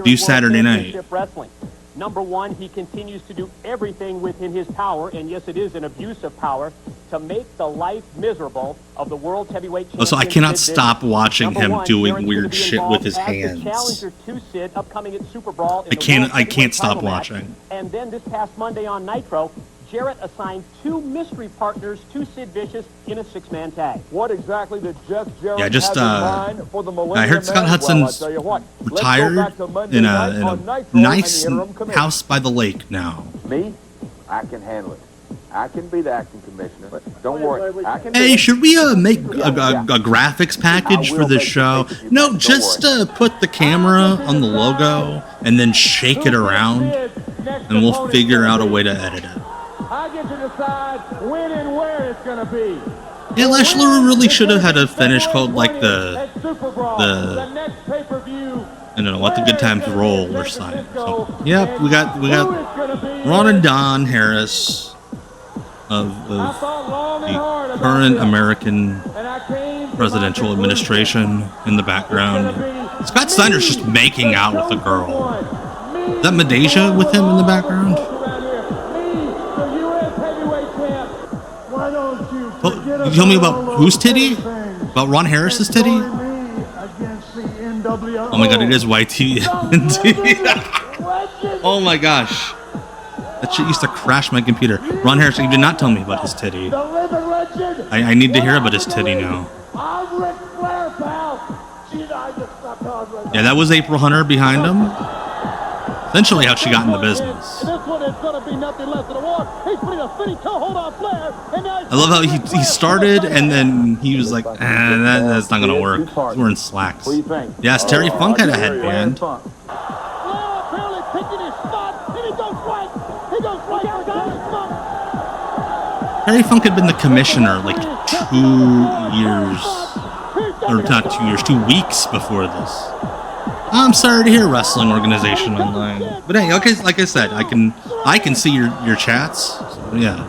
do Saturday night. Number one, he continues to do everything within his power, and yes, it is an abuse of power, to make the life miserable of the world heavyweight champion. So I cannot stop watching him doing weird shit with his hands. I can't stop watching. And then this past Monday on Nitro, Jarrett assigned 2 mystery partners to Sid Vicious in a 6-man tag. What exactly did Jeff Jarrett have in mind for the Millennium I heard Scott Hudson's retired in a nice house by the lake now. Me? I can handle it. I can be the acting commissioner. Don't worry. I can Hey, should we make a graphics package for this show? No, just put the camera on the logo and then shake it around, and we'll figure out a way to edit it. I get to decide when and where it's going to be. Yeah, Lash LaRue really should have had a finish called like the I don't know what the Good Times Roll or something. So, yeah, we got Ron and Don Harris of the current American presidential administration in the background. Scott Steiner's just making out with a girl. Is that Medeja with him in the background? Oh, you tell me about whose titty? About Ron Harris's titty? Oh my god, it is YT. Oh my gosh. That shit used to crash my computer. Ron Harris, you did not tell me about his titty. I need to hear about his titty now. Yeah, that was April Hunter behind him. Essentially how she got in the business. I love how he started and then he was like, that's not gonna work. He's wearing slacks. Yes, Terry Funk had a headband. Terry Funk had been the commissioner like 2 years, or not 2 years, 2 weeks before this. I'm sorry to hear, Wrestling Organization Online. But hey, okay, like I said, I can see your chats. So, yeah.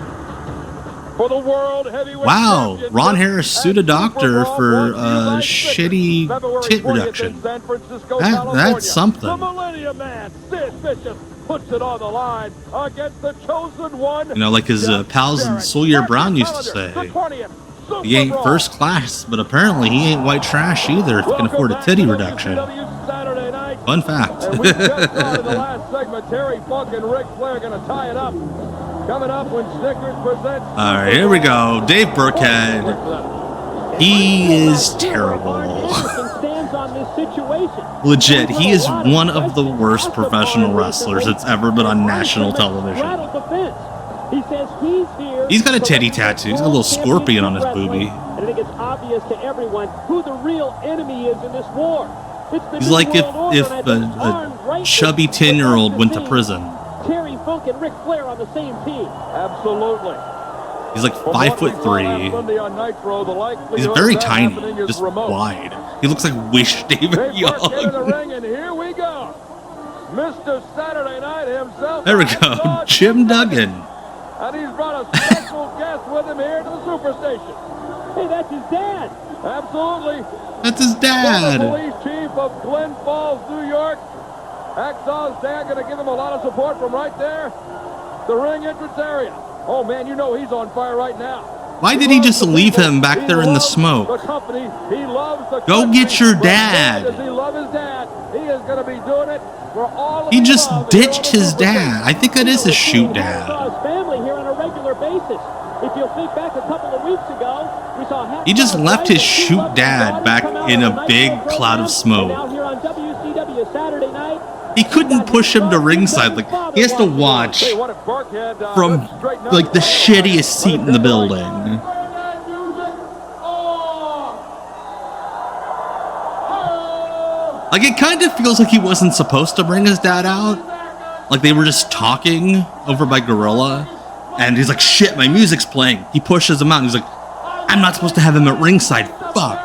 For the World Heavyweight Wow, Ron Harris sued a doctor for shitty tit reduction. That's something. The Millennium Man, Sid Vicious, puts it on the line against the chosen one. You know, like his pals Sawyer Brown used to say, he ain't first class, but apparently he ain't white trash either if he can afford a titty reduction. Fun fact. And we just saw in the last segment, Terry Funk and Ric Flair going to tie it up. Coming up when Snickers presents... All right, here we go. Dave Burkhead. He is terrible. Legit, he is one of the worst professional wrestlers that's ever been on national television. He's got a titty tattoo. He's got a little scorpion on his boobie. I think it's obvious to everyone who the real enemy is in this war. He's like if a chubby 10-year-old went to prison. Terry Funk and Ric Flair on the same team. Absolutely. He's like 5'3". He's very tiny, just wide. He looks like Wish David Young. And here we go. Mr. Saturday Night himself. There we go. Jim Duggan. And he's brought a special guest with him here to the Superstation. Hey, that's his dad. Absolutely. That's his dad. The police chief of Glen Falls, New York. Hacksaw's dad going to give him a lot of support from right there, the ring entrance area. Oh, man, you know he's on fire right now. Why did he just leave him back there in the smoke? The company. He loves the Go get your dad. Does he love his dad? He is going to be doing it for all of He just ditched his dad. I think that is his shoot dad. His family here on a regular basis. If you'll think back a couple of weeks ago, we saw he just left his shoot dad back in a big cloud of smoke. Now here on WCW Saturday Night. He couldn't push him to ringside. Like, he has to watch from like the shittiest seat in the building. Like, it kind of feels like he wasn't supposed to bring his dad out. Like, they were just talking over by Gorilla. And he's like, shit, my music's playing. He pushes him out. And he's like, I'm not supposed to have him at ringside. Fuck.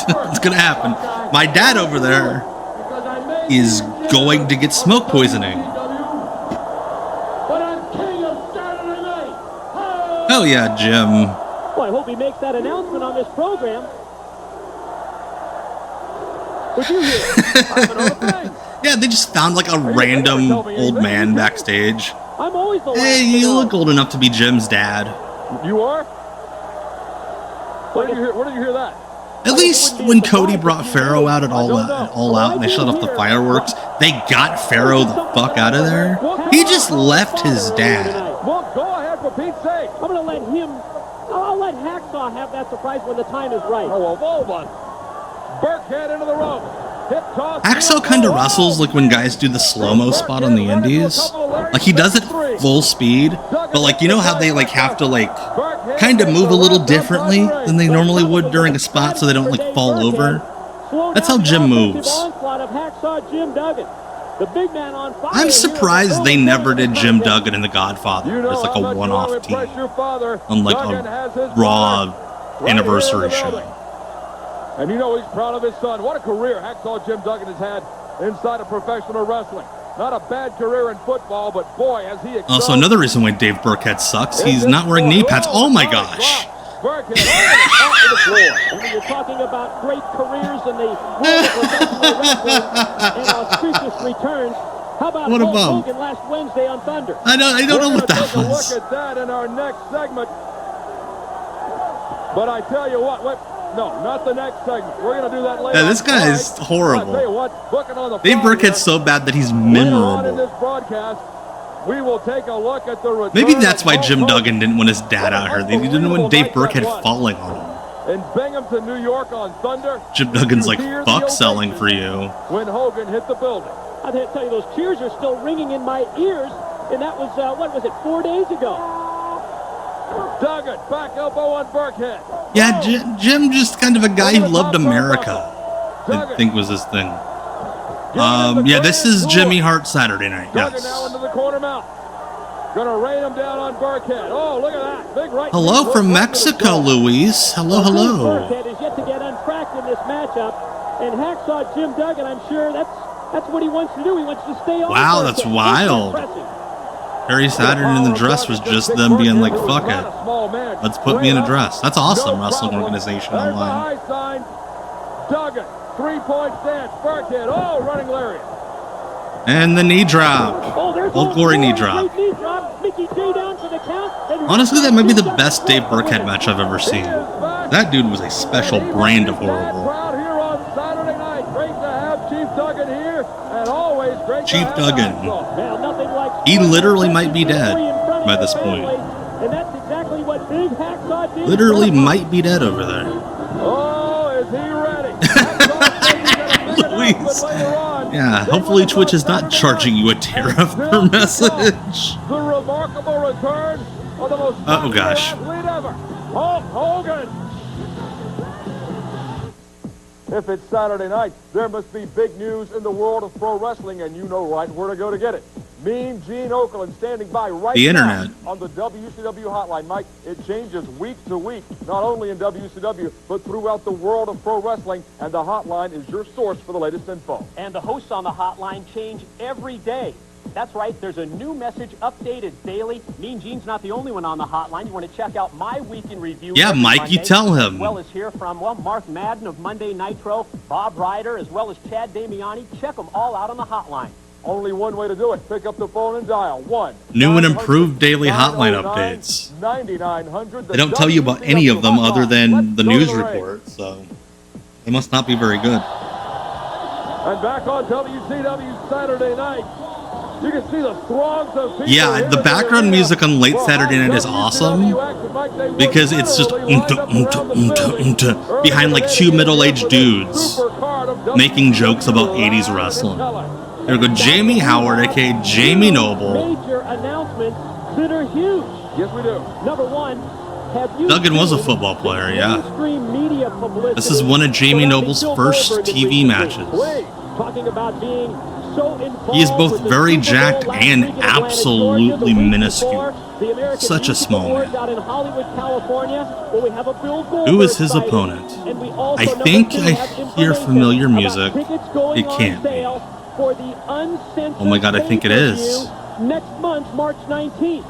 It's gonna happen. My dad over there is going to get smoke poisoning. Hell yeah, Jim. Well, I hope he makes that announcement on this program. Would you hear? Yeah, they just found like a random old man backstage. I'm always the Hey, you look old enough to be Jim's dad. You are? Where did you hear that? At least when Cody brought Pharaoh out at All Out and they shut off the fireworks, they got Pharaoh the fuck out of there. He just left his dad. Well, go ahead for Pete's sake. I'm going to let him, I'll let Hacksaw have that surprise when the time is right. Oh, well, hold on. Burkhead into the rope. Hip toss. Hacksaw kind of wrestles like when guys do the slow-mo spot on the indies. Like, he does it full speed, but like, you know how they like have to like kind of move a little differently than they normally would during a spot so they don't like fall over? That's how Jim moves. I'm surprised they never did Jim Duggan and The Godfather as like a one-off team on like a Raw anniversary show. And you know he's proud of his son. What a career Hacksaw Jim Duggan has had inside of professional wrestling. Not a bad career in football, but boy, has he excelled. Also, another reason why Dave Burkhead sucks, he's not wearing knee pads. Oh my gosh. Burkhead on the floor. When you're talking about great careers in the world of professional wrestling and auspicious returns, how about Hulk Hogan last Wednesday on Thunder? I don't know what that was. We're going to take a look at that in our next segment. But I tell you what, no, not the next segment. We're going to do that later. Yeah, this guy is horrible. I'll tell you what, booking on the Dave Burkhead's so bad that he's memorable. In this broadcast, we will take a look at the return. Maybe that's why Jim Duggan didn't want his dad out here. He didn't want Dave Burkhead falling on him. In Binghamton, New York on Thunder. Jim Duggan's like, fuck selling for you. When Hogan hit the building. I tell you, those cheers are still ringing in my ears. And that was, what was it, 4 days ago? Duggan, back elbow on Burkhead. Yeah, Jim just kind of a guy who loved America. I think was his thing. Yeah, this is Jimmy Hart Saturday Night. Yes. Now into the corner mount. Gonna rain him down on Burkhead. Oh, look at that. Big right. Hello from Mexico, Luis. Hello, hello. Burkhead is yet to get untracked in this matchup. And Hacksaw Jim Duggan, I'm sure that's what he wants to do. He wants to stay on. Wow, that's wild. Harry Saturn in the dress was just them being like, fuck it. Let's put me in a dress. That's awesome, wrestling organization online. High sign. Duggan, 3-point stance. Burkhead, oh, running lariat. And the knee drop. Old Glory knee drop. Honestly, that might be the best Dave Burkhead match I've ever seen. That dude was a special brand of horrible. Chief Duggan. He literally might be dead by this point. Literally might be dead over there. Oh, is he ready? Luis. Yeah, hopefully Twitch is not charging you a tariff per message. The remarkable return of the most oh gosh. athlete ever, Hulk Hogan. If it's Saturday night, there must be big news in the world of pro wrestling, and you know right where to go to get it. Mean Gene Okerlund standing by right the now internet. on the WCW hotline. Mike, it changes week to week, not only in WCW, but throughout the world of pro wrestling, and the hotline is your source for the latest info. And the hosts on the hotline change every day. That's right, there's a new message updated daily. Mean Gene's not the only one on the hotline. You want to check out my week in review. Yeah, Mike, Monday, you tell him. As well as hear from, well, Mark Madden of Monday Nitro, Bob Ryder, as well as Chad Damiani. Check them all out on the hotline. Only one way to do it. Pick up the phone and dial 1. New and improved daily hotline updates. 9900. They don't tell you about any of them other than the news report, so they must not be very good. And back on WCW Saturday Night, you can see the throngs of people. Yeah, the background music on late Saturday night is awesome because it's just behind like two middle-aged dudes making jokes about 80s wrestling. There we go, Jamie Howard, aka Jamie Noble. Major announcements that are huge. Yes, we do. Number one, have you Duggan was a football player, yeah. media publicity? This is one of Jamie Noble's first TV matches. Talking about being so involved. He is both very jacked and absolutely minuscule. Such a small man. Out in Hollywood, California, where we have a who is his opponent? I think I hear familiar music. It can't be. Oh my god, I think it is. Next month, March 19th.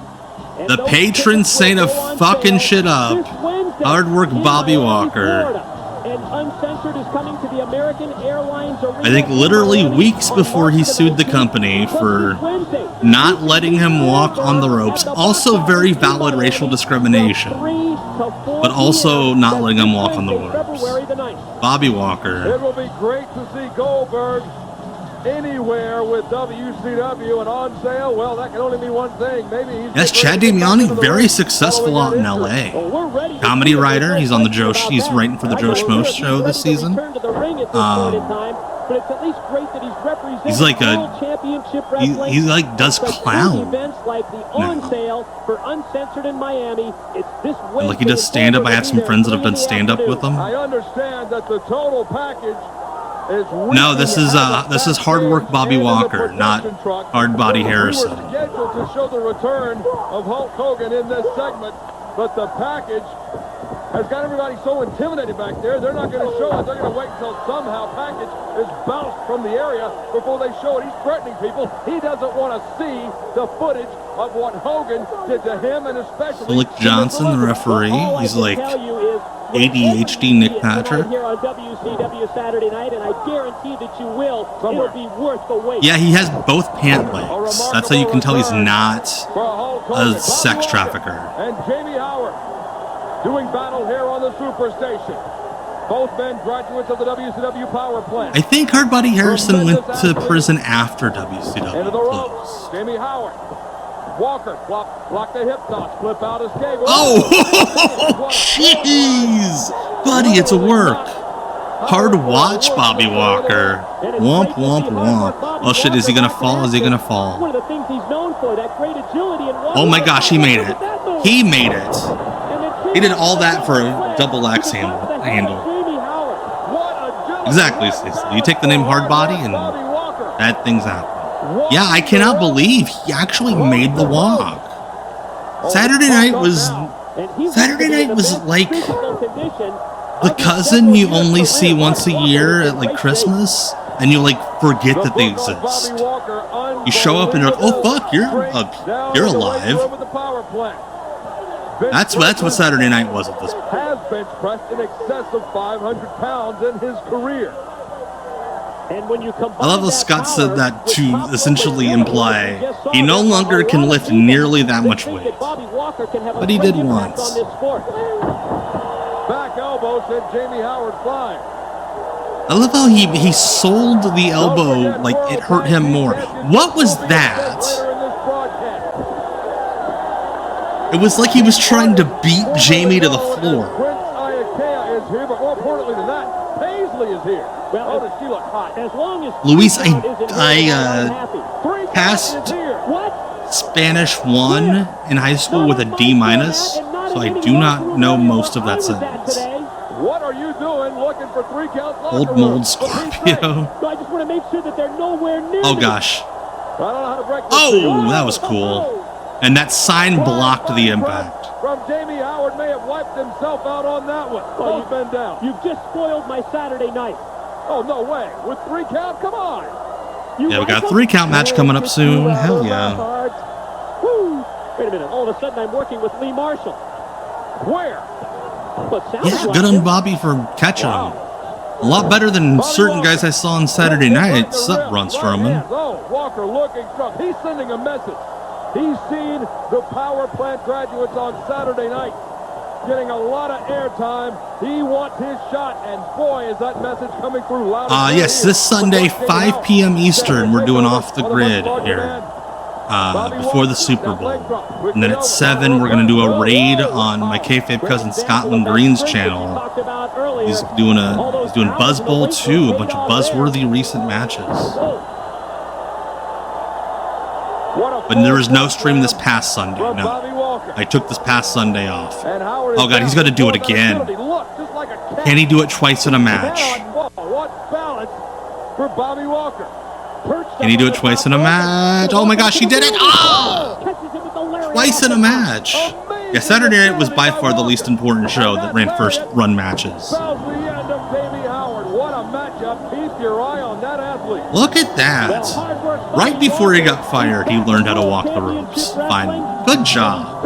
The patron saint of fucking shit up. Hard work Bobby Walker. And Uncensored is coming to the American Airlines Arena. I think literally weeks before he sued the company for not letting him walk on the ropes. Also very valid racial discrimination. But also not letting him walk on the ropes. Bobby Walker. It will be great to see Goldberg anywhere with WCW and on sale. Well, that can only mean one thing. Maybe he's yes, Chad Damiani, very successful out in LA. Comedy writer. He's on the Joe. He's writing for the Joe Schmo show this season. He's like a. He like does clown. And like he does stand up. I have some friends that have done stand up with him. I understand that the total package. No, this is Hard Work Bobby Walker, not Hard Body Harrison. We were scheduled to show the return of Hulk Hogan in this segment, but the package has got everybody so intimidated back there. They're not going to show it. They're going to wait until somehow package is bounced from the area before they show it. He's threatening people. He doesn't want to see the footage of what Hogan did to him, and especially Philip Johnson, the referee. He's like ADHD Nick Patrick. Here on WCW Saturday Night, and I guarantee that you will. It'll be worth the wait. Yeah, he has both pant legs. That's how you can tell he's not a sex trafficker. And Jamie Howard doing battle here on the Superstation. Both men graduates of the WCW power plant. I think Hard Body Harrison went to prison after WCW closed. Jamie Howard. Walker, block the hip toss, flip out, escape. Oh, jeez. Buddy, it's a work. Hard to watch, Bobby Walker. Womp, womp, womp. Oh, shit, is he going to fall? Is he going to fall? One of the things he's known for, that great agility and oh, my gosh, he made it. He made it. He did all that for a double X handle. Jamie Howard, what Exactly, Cecil. You take the name Hard Body and bad things happen. Yeah, I cannot believe he actually made the walk. Saturday night was like the cousin you only see once a year at like Christmas, and you like forget that they exist. You show up and you're like, oh fuck, you're alive. That's what Saturday night was at this point. Has bench pressed in excess of 500 pounds in his career. And when you I love how Scott said that to essentially imply he no longer can lift nearly that much weight. But he did once. Back elbow sent Jamie Howard flying. I love how he sold the elbow like it hurt him more. What was that? It was like he was trying to beat Jamie to the floor. Prince Iakea is here, but more importantly than that, Paisley is here. Well, does she look hot? As long as Luis, I passed Spanish 1 in high school with a D-, so I do not know most of that sentence. What are you doing looking for 3 counts? Old mold Scorpio. So I just want to make sure that they're nowhere near. Oh gosh. Oh, that was cool. And that sign blocked the impact. From Jamie Howard may have wiped himself out on that one. Both men down. You've just spoiled my Saturday night. Oh, no way. With 3 count? Come on. Yeah, we got a 3 count match coming up soon. Hell yeah. Woo. Wait a minute. All of a sudden, I'm working with Lee Marshall. Where? Yeah, good on Bobby for catching him. A lot better than certain guys I saw on Saturday night. Sup, Braun Strowman. Oh, Walker looking strong. He's sending a message. He's seen the power plant graduates on Saturday night getting a lot of airtime. He wants his shot, and boy, is that message coming through loud. Yes, this Sunday, 5 p.m. Eastern, we're doing Off the Grid here before the Super Bowl. And then at 7, we're going to do a raid on my kayfabe cousin Scotland Green's channel. He's doing Buzz Bowl 2, a bunch of buzzworthy recent matches. But there was no stream this past Sunday, no. I took this past Sunday off. Oh god, he's got to do it again. Can he do it twice in a match? Can he do it twice in a match? Oh my gosh, he did it! Oh! Twice in a match. Yeah, Saturday night was by far the least important show that ran first run matches. Look at that. Right before he got fired, he learned how to walk the ropes. Finally. Good job.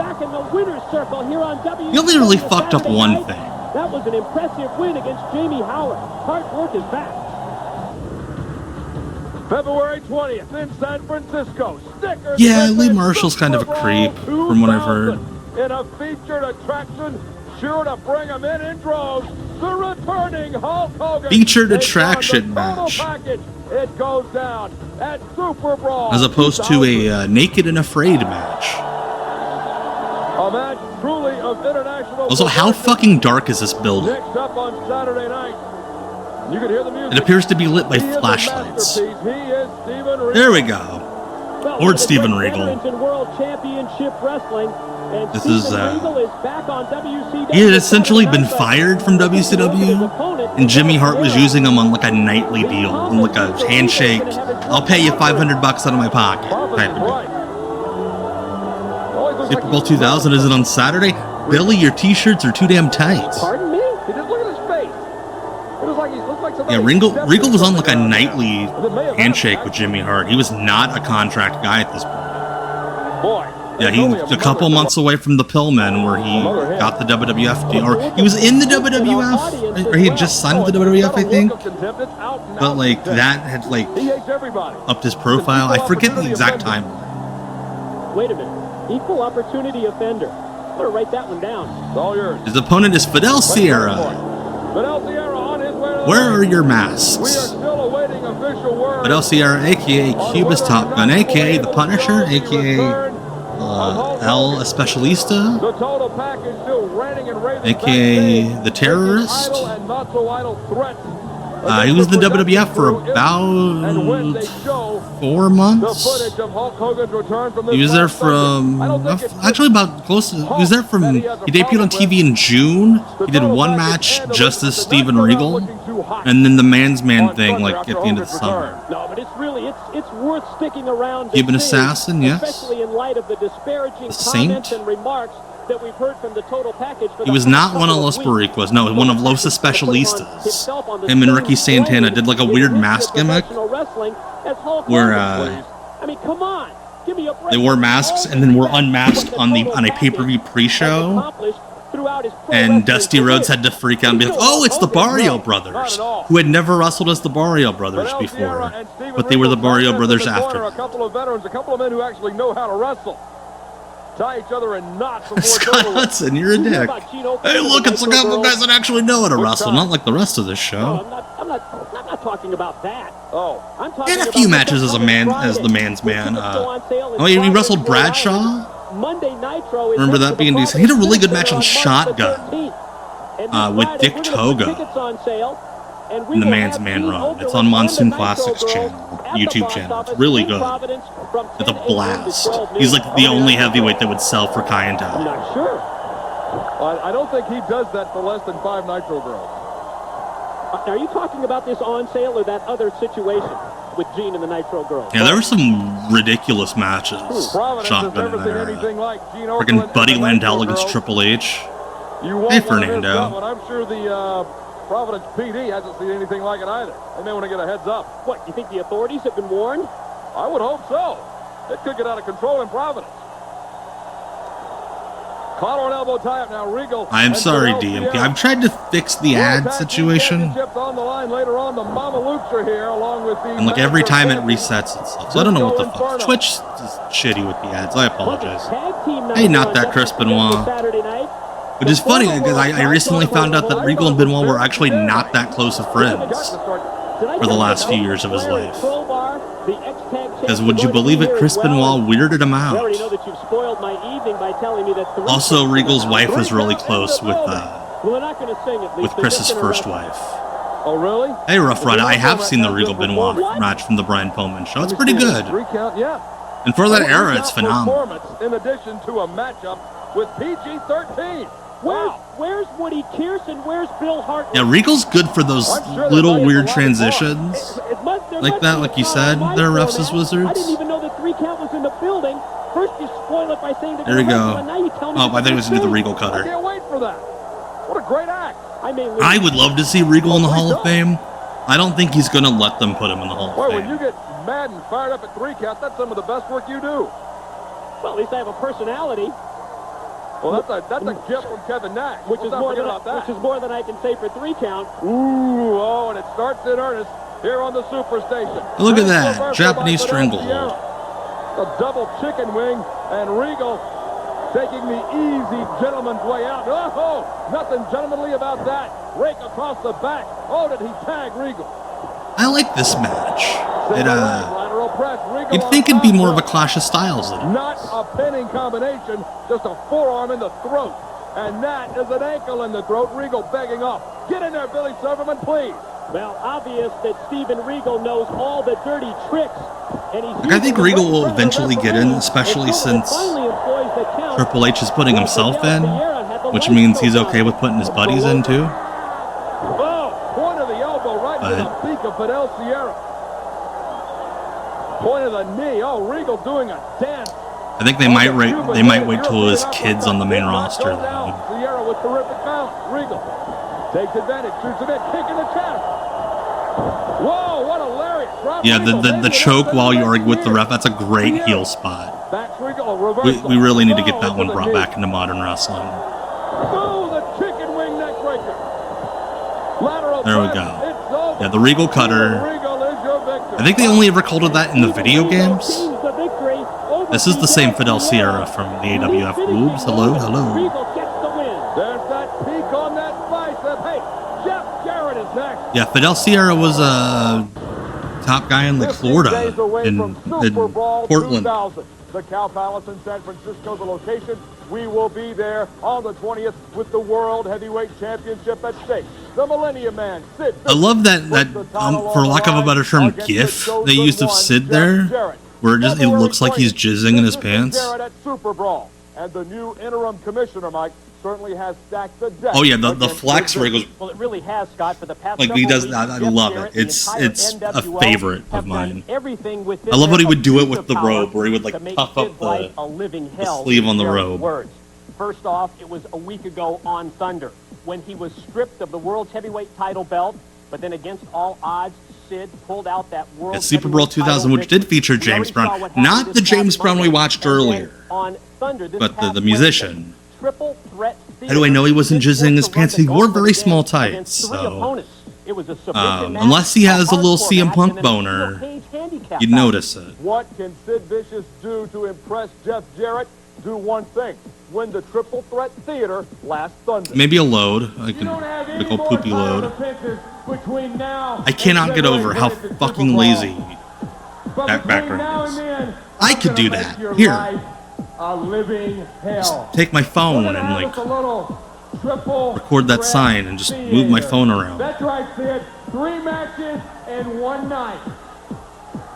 You literally fucked up one thing. That was an impressive win against Jamie Howard. Hard work is back. February 20th in San Francisco. Stickers. Yeah, Lee Marshall's kind of a creep, from what I've heard. In a featured attraction, sure to bring him in droves. The returning Hulk Hogan. Featured attraction match. It goes down at Super Brawl. As opposed to a Naked and Afraid match. A match truly of international. Also, how fucking dark is this building? Next up on Saturday night, you can hear the music. It appears to be lit by flashlights. There we go. Lord Steven Regal. This is, he had essentially been fired from WCW, and Jimmy Hart was using him on like a nightly deal, on like a handshake. I'll pay you $500 out of my pocket type of deal. Super Bowl 2000 is it on Saturday? Billy, your t-shirts are too damn tight. Pardon me? He just look at his face. It looks like Yeah, Regal was on like a nightly handshake with Jimmy Hart. He was not a contract guy at this point. Boy. Yeah, he was a couple months away from the Pillmen, where he got the WWF deal, or he was in the WWF, or he had just signed with the WWF, I think. But like that had like upped his profile. I forget the exact timeline. Wait a minute, equal opportunity offender. I'm gonna write that one down. It's all yours. His opponent is Fidel Sierra. Where are your masks? We are still awaiting official word. Fidel Sierra, aka Cuba's Top Gun, aka The Punisher, aka El Especialista, The total package still ranting and raving, aka The Terrorist. and not so idle threats. He was in the WWF for about 4 months. He was there from, actually about close to, he was there from, he debuted on TV in June. He did one match just as Steven Regal. too hot. And then the man's man thing, like, at the end of the summer. No, but it's really, it's worth sticking around. Cuban Assassin, yes. Especially in light of the disparaging comments and remarks that we've heard from the total package. He was not one of Los Boricuas. No, one of Los Especialistas. Him and Ricky Santana did like a weird mask gimmick where I mean, come on. Give me a break. They wore masks and then were unmasked on a pay-per-view pre-show. And Dusty Rhodes had to freak out and be like, "Oh, it's the Barrio Brothers," who had never wrestled as the Barrio Brothers before, but they were the Barrio Brothers after. A couple of veterans, a couple of men who actually know how to wrestle. Tie each other in knots. Scott Hudson, you're a dick. Hey, look, it's a couple guys that actually know how to wrestle, not like the rest of this show. I'm not talking about that. Oh, I'm talking he had a few matches as the man's man. He wrestled Bradshaw. Monday Nitro. Remember that being decent? He had a really good match on Shotgun with Dick Togo in the Man's Man run. It's on Monsoon Classics channel, YouTube channel. It's really good. It's a blast. He's like the only heavyweight that would sell for Kaientai. I'm not sure. I don't think he does that for less than 5 Nitro girls. Are you talking about this on sale or that other situation with Gene and the Nitro girls? Yeah, there were some ridiculous matches. Shotgun in there. Freaking Buddy Landell against Triple H. Hey, Fernando. I'm sure the Providence PD hasn't seen anything like it either. They may want to get a heads up. What, you think the authorities have been warned? I would hope so. It could get out of control in Providence. Collar and elbow tie up now. Regal. I'm sorry, DMP. I've tried to fix the ad situation. On the line later on, the Mama Lukes are here, along with the and like every time it resets itself. So I don't know what the fuck. Twitch is shitty with the ads. I apologize. Hey, not that Chris Benoit. Which is funny because I recently found out that Regal and Benoit were actually not that close of friends for the last few years of his life. Because would you believe it, Chris Benoit weirded him out. Also, Regal's wife was really close with Chris's first wife. Oh, really? Hey, Rough Rider, I have seen the Regal Benoit match from the Brian Pillman show. It's pretty good. And for that era, it's phenomenal. In addition to a matchup with PG-13. Where's Woody Kearson? Where's Bill Hart? Yeah, Regal's good for those little weird transitions. Like that, like you said, they're refs as wizards. I didn't even know the 3 count was in the building. First you spoil it by saying there we go. Oh, I think it was into the Regal cutter. I can't wait for that. What a great act. I would love to see Regal in the Hall of Fame. I don't think he's going to let them put him in the Hall of Fame. When you get mad and fired up at 3 count, that's some of the best work you do. Well, at least I have a personality. Well, that's a gift from Kevin Nash. Which is more than I can say for 3 count. Ooh, oh, and it starts in earnest here on the Superstation. Look at that, Japanese stranglehold. A double chicken wing, and Regal taking the easy gentleman's way out. Oh, nothing gentlemanly about that. Rake across the back. Oh, did he tag Regal? I like this match. You'd think it'd be more of a clash of styles than it is. Not a pinning combination, just a forearm in the throat. And that is an ankle in the throat. Regal begging off. Get in there, Billy Silverman, please. Well, obvious that Steven Regal knows all the dirty tricks. And I think Regal will eventually get in, especially since Triple H is putting himself in, which means he's okay with putting his buddies in too. Oh, point of the elbow right to the beak of Fidel Sierra. Point of the knee. Oh, Regal doing a dance. I think they might wait till his kid's on the main roster though. Sierra with terrific balance. Regal takes advantage, shoots him in, kick in the chest. Whoa, what a lariat. Yeah, the choke while you argue with the ref, that's a great heel spot. We really need to get that one brought back into modern wrestling. Oh, the chicken wing neck breaker. There we go. Yeah, the Regal cutter. I think they only ever called it that in the video games. This is the same Fidel Sierra from the AWF. Oops, hello. There's that peak on that bicep. Hey, Jeff Jarrett is next. Yeah, Fidel Sierra was a top guy in like Florida, in Portland. The Cow Palace in San Francisco, the location. We will be there on the 20th with the World Heavyweight Championship at stake. The Millennium Man, Sid. I love that for lack of a better term, GIF they used of Sid there, where it looks like he's jizzing in his pants. At Super Brawl. And the new interim commissioner, Mike, certainly has stacked the deck. Oh yeah, the flex where he goes. Well, it really has, Scott, for the past Like he does weeks, that. I Jeff love Jarrett, it. It's the entire a NWO favorite have of mine. done everything within I love when he their would do it with abuse the of power robe, where he would to like make puff his up life a living hell, sleeve on the Jarrett's robe. words. First off, it was a week ago on Thunder when he was stripped of the world's heavyweight title belt, but then against all odds, Sid pulled out that world Yeah, Super Bowl 2000, which did feature James Brown, not the James Brown we watched earlier, but the musician. Triple threat. How do I know he wasn't jizzing his pants? He wore very small tights, so unless he has a little CM Punk boner, you'd notice it. What can Sid Vicious do to impress Jeff Jarrett? Do one thing: win the Triple Threat Theater last Thunder. Maybe a load, like a big old poopy load. I cannot get over how fucking lazy that background is. I could do that. Here. Just take my phone and like record that sign and just move my phone around. That's right, Sid. 3 matches in 1 night.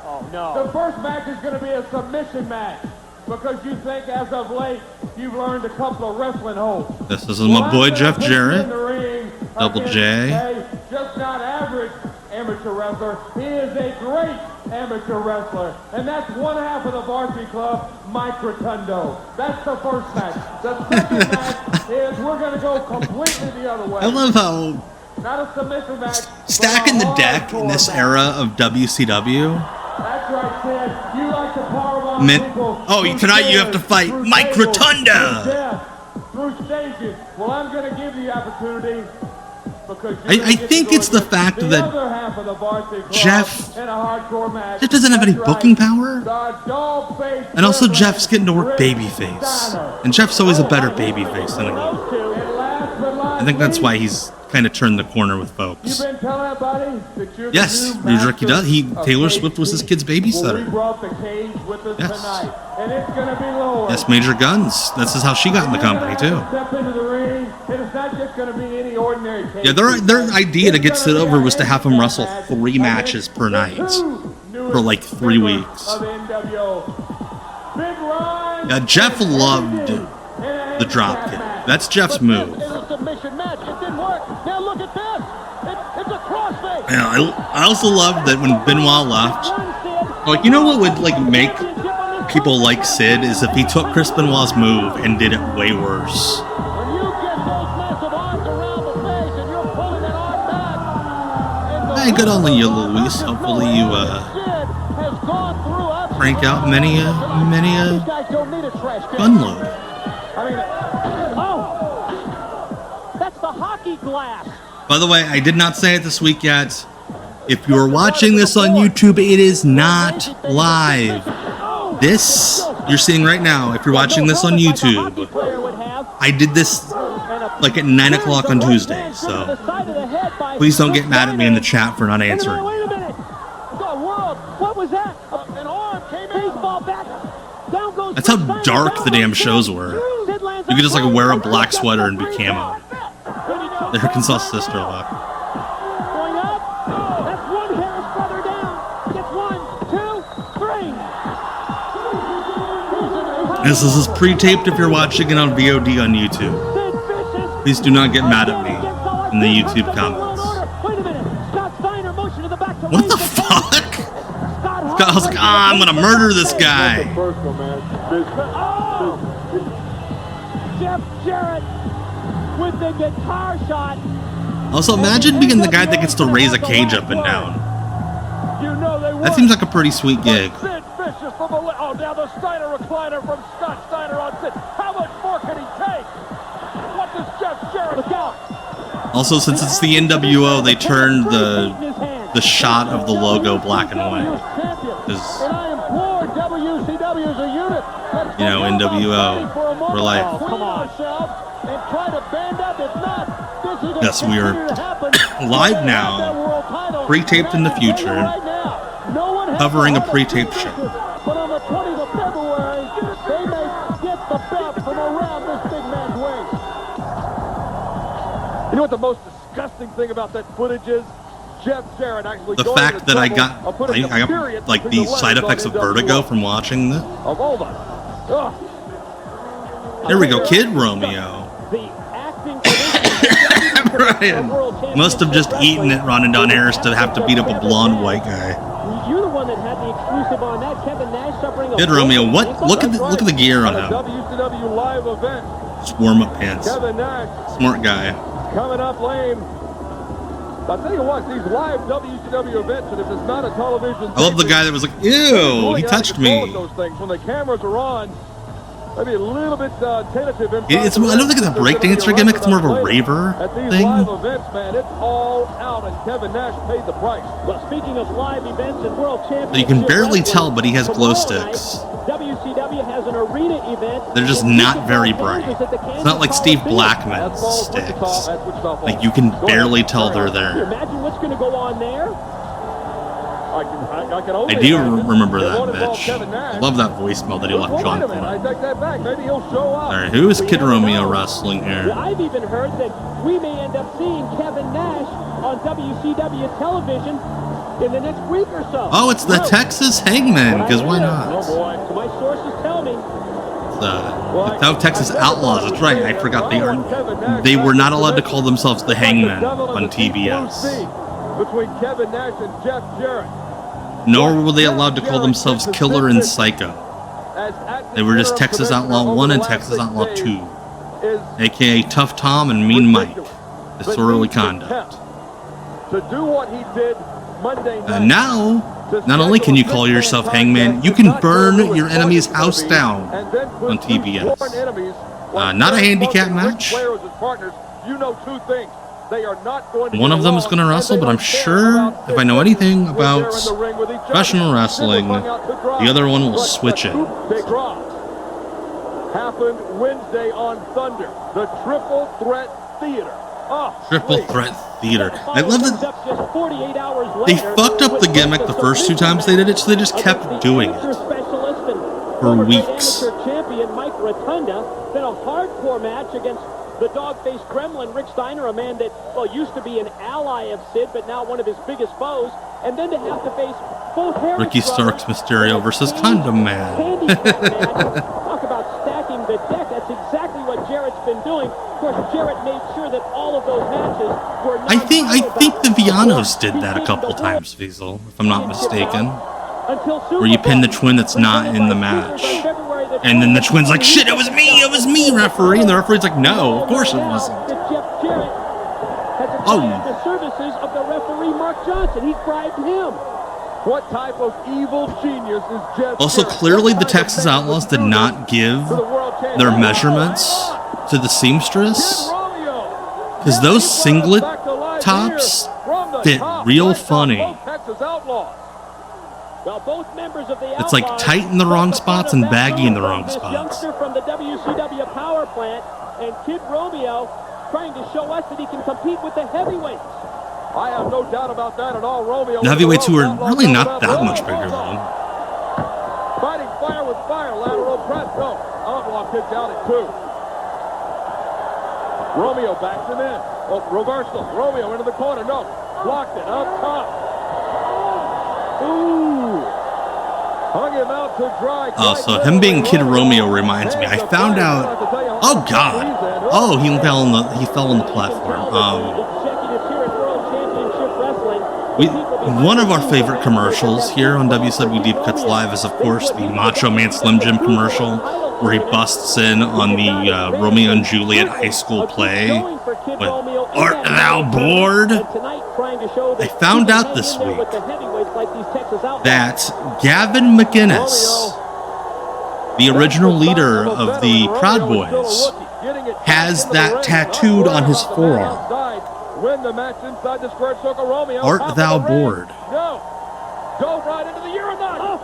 Oh no. The first match is going to be a submission match because you think as of late you've learned a couple of wrestling holds. This is my boy Jeff Jarrett, Double J. Just not average amateur wrestler. He is a great amateur wrestler. And that's one half of the varsity club, Mike Rotundo. That's the first match. The second match is we're going to go completely the other way. I love how not a submission match. stacking the deck in this era of WCW. That's right, Sid. You like to powerbomb people. Oh, tonight you have to fight Mike Rotunda. Through stages. Well, I'm going to give you the opportunity. I think it's the fact that Jeff doesn't have any booking power, and also Jeff's getting to work babyface, and Jeff's always a better babyface than a heel. I think that's why he's kind of turned the corner with folks. Yes, Ricky does. Taylor Swift was his kid's babysitter. Yes. Yes, Major Guns. This is how she got in the company too. Yeah, their idea to get Sid over was to have him wrestle 3 matches per night for like 3 weeks. Yeah, Jeff loved the drop kick. That's Jeff's move. Yeah, I also love that when Benoit left, like, you know what would like make people like Sid is if he took Chris Benoit's move and did it way worse. Hey, good on you, Luis. Hopefully you crank out many a fun load. That's the hockey glass. By the way, I did not say it this week yet. If you are watching this on YouTube, it is not live. This you're seeing right now, if you're watching this on YouTube, I did this like at 9 o'clock on Tuesday, so please don't get mad at me in the chat for not answering. Wait a minute. What was that? An arm came in. Baseball bat. Down goes. That's how dark the damn shows were. You could just like wear a black sweater and be camo. The Arkansas sister look. Going up. That's one Harris brother down. Gets 1, 2, 3. This is pre-taped if you're watching it on VOD on YouTube. Please do not get mad at me in the YouTube comments. What the fuck? I was like, I'm gonna murder this guy. Jeff Jarrett with the guitar shot. Also, imagine being the guy that gets to raise a cage up and down. That seems like a pretty sweet gig. Sid Vicious from the now the Steiner recliner from Scott Steiner on Sid. How much more can he take? What does Jeff Jarrett look out? Also, since it's the NWO, they turned the shot of the logo black and white. Because, you know, NWO for life. Yes, we are live now, pre-taped in the future, covering a pre-taped show. But on the 20th of February, they may get the belt from around this big man's waist. You know what the most disgusting thing about that footage is? Jeff Jarrett actually the fact that I got like the side effects of vertigo from watching this. Of all the There we go, Kid Romeo. the acting commissioner, Brian must have just eaten it, running down Harris, to have to beat up a blonde white guy. You're the one that had the exclusive on that. Kevin Nash suffering a Kid Romeo, what? Look at the gear on him. WCW live event. Warm up pants. Kevin Nash. Smart guy. Coming up lame. I'll tell you what, these live WCW events, and if it's not a television, I love the guy that was like, ew, he touched me. Those things. When the cameras are on, maybe a little bit tentative. I don't think it's a breakdancer gimmick. It's more of a raver at these thing. live events, man, it's all out, and Kevin Nash paid the price. Well, speaking of live events and world championship, You can barely tell, but he has glow sticks. WCW has an arena event. They're just not very bright. It's not like Steve Blackman's sticks. Like, you can barely tell they're there. Imagine what's going to go on there. I do remember that bitch. I love that voicemail that he left John for. I take that back. Maybe he'll show up. Alright, who is Kid Romeo wrestling here? I've even heard that we may end up seeing Kevin Nash on WCW television in the next week or so. Oh, it's the Texas Hangman, because why not? Oh boy, so my sources tell me. The Texas Outlaws, that's right, I forgot they were not allowed to call themselves the Hangman on TBS. Between Kevin Nash and Jeff Jarrett. Nor were they allowed to call themselves Killer and Psycho. They were just Texas Outlaw 1 and Texas Outlaw 2, aka Tough Tom and Mean Mike. Disorderly conduct. To do what he did Monday night. And now, not only can you call yourself Hangman, you can burn your enemy's house down on TBS. Not a handicap match. You know two things. They are not going to One of them is going to wrestle, but I'm sure if I know anything about professional wrestling, the other one will switch it. Happened Wednesday on Thunder, the Triple Threat Theater. Triple Threat Theater. I love that they fucked up the gimmick the first two times they did it, so they just kept doing it for weeks. Champion Mike Rotunda, then a hardcore match against the dog-faced gremlin, Rick Steiner, a man that, well, used to be an ally of Sid, but now one of his biggest foes, and then to have to face both Ricky Starks Mysterio versus Condom Man. Talk about stacking the deck. That's exactly what Jarrett's been doing. Of course, Jarrett made sure that all of those matches were not... I think the Villanos did that a couple times, Diesel, if I'm not mistaken. Where you pin the twin that's not in the match. And then the twin's like, shit, it was me, referee. And the referee's like, no, of course it wasn't. Oh. The services of the referee, Mark Johnson. He bribed him. What type of evil genius is Jeff? Also, clearly the Texas Outlaws did not give their measurements to the seamstress. Because those singlet tops fit real funny. Well, both members of the it's like tight in the wrong spots and baggy in the wrong spots. From the WCW power plant, and Kid Romeo trying to show us that he can compete with the heavyweights. I have no doubt about that at all. Romeo. The heavyweights who are really not that much bigger than him. Fighting fire with fire, lateral press. No, Outlaw kicked out at 2. Romeo backs him in. Oh, reversal. Romeo into the corner. No, blocked it up top. Ooh. Hung him out to dry. Oh, so him being Kid Romeo reminds me. I found out. Oh God. Oh, he fell on the platform. One of our favorite commercials here on WCW Deep Cuts Live is, of course, the Macho Man Slim Jim commercial, where he busts in on the Romeo and Juliet high school play with "Art Thou Bored?" I found out this week that Gavin McInnes, the original leader of the Proud Boys, has that tattooed on his forearm. Win the match inside the square circle. Romeo. Art Thou Bored? No. Go right into the urinal.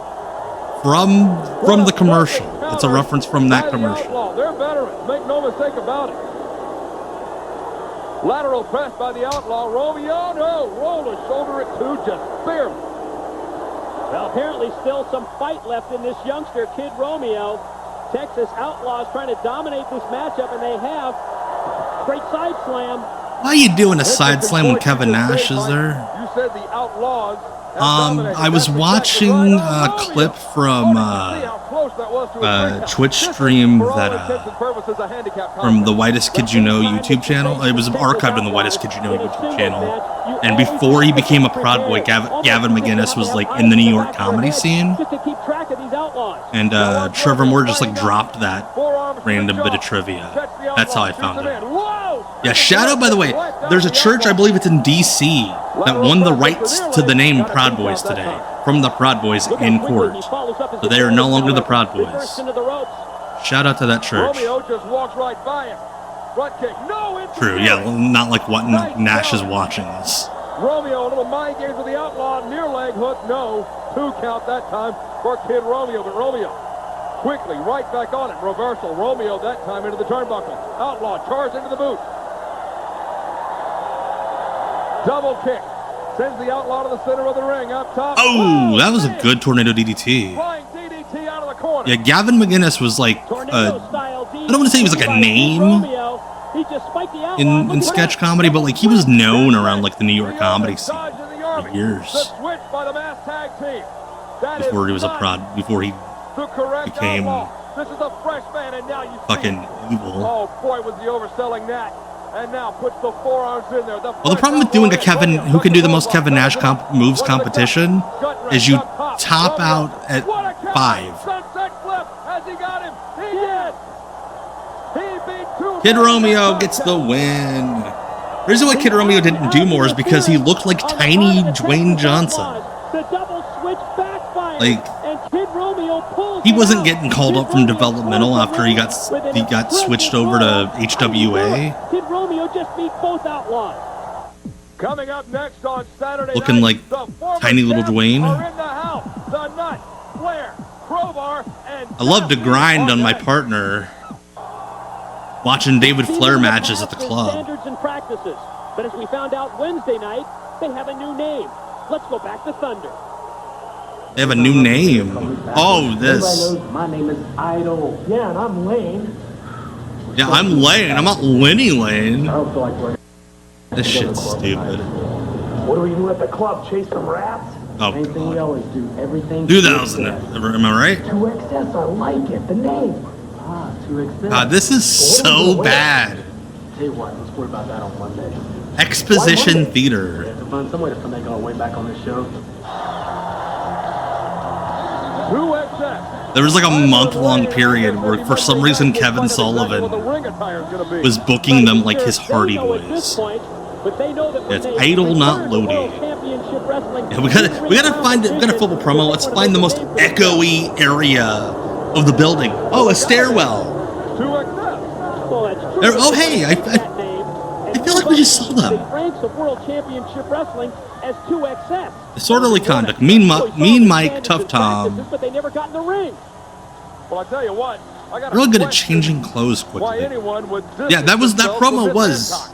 From the commercial. It's a reference from that commercial. They're veterans. Make no mistake about it. Lateral press by the Outlaw. Romeo, no. Roll the shoulder at 2, just barely. Well, apparently still some fight left in this youngster, Kid Romeo. Texas Outlaws trying to dominate this matchup, and they have. Great side slam. Why are you doing a side slam when Kevin Nash is there? You said the Outlaws I was watching a clip from Twitch stream that from the Whitest Kids You Know YouTube channel. It was archived on the Whitest Kids You Know YouTube channel. And before he became a Prod Boy, Gavin McGinnis was like in the New York comedy scene. And Trevor Moore just like dropped that random bit of trivia. That's how I found it. Yeah, shout out, by the way, there's a church, I believe it's in DC, that won the rights to the name Proud Boys today from the Proud Boys in court. So they are no longer the Proud Boys. Shout out to that church. True, yeah, not like what Nash is watching this. Romeo, a little mind games with the Outlaw, near leg hook, no. 2 count that time for Kid Romeo, but Romeo quickly right back on it. Reversal, Romeo that time into the turnbuckle. Outlaw charged into the boot. Double kick. Sends the Outlaw to the center of the ring, up top. Oh, that was a good tornado DDT. Flying DDT out of the corner. Yeah, Gavin McGinnis was like, I don't want to say he was like a name in sketch comedy, but like he was known around like the New York comedy scene for years. Before he was a prod, before he became fucking evil. Oh boy, was he overselling that. And now puts the forearms in there. Well, the problem with doing a Kevin, who can do the most Kevin Nash moves competition, is you top out at 5. Sunset flip. Has he got him? He did. He beat 2. Kid Romeo gets the win. The reason why Kid Romeo didn't do more is because he looked like tiny Dwayne Johnson. The double switch backfired. Like, and Kid Romeo pulls he wasn't getting called up from developmental after he got switched over to HWA. Kid Romeo just beat both Outlaws. Coming up next on Saturday Looking night, like tiny little Dwayne. are in the house. The Nut, Flair, Crowbar, and I love to grind on my partner watching David Flair matches at the club. Standards and practices. But as we found out Wednesday night, they have a new name. Let's go back to Thunder. They have a new name. Oh, this. My name is Idol. Yeah, and I'm Lane. Yeah, I'm Lane. I'm not Lenny Lane. I don't feel like working. This shit's stupid. What do we do at the club? Chase some rats? Oh, Same thing we always do. Everything. 2000. Am I right? 2XS. I like it. The name. 2XS. This is so bad. Tell you what, let's worry about that on Monday. Exposition theater. To find some way to finagle our way back on this show. 2XS. There was like a month-long period where, for some reason, Kevin Sullivan was booking them like his Hardy Boys. It's Idol, not Lodi. Yeah, we gotta flip a promo. Let's find the most echoey area of the building. Oh, a stairwell. Oh, hey, I feel like we just saw them. Disorderly conduct. Mean Mike, Tough Tom. But they never got in the ring. Well, I tell you what, I got real good at changing clothes quickly. Yeah, that promo was.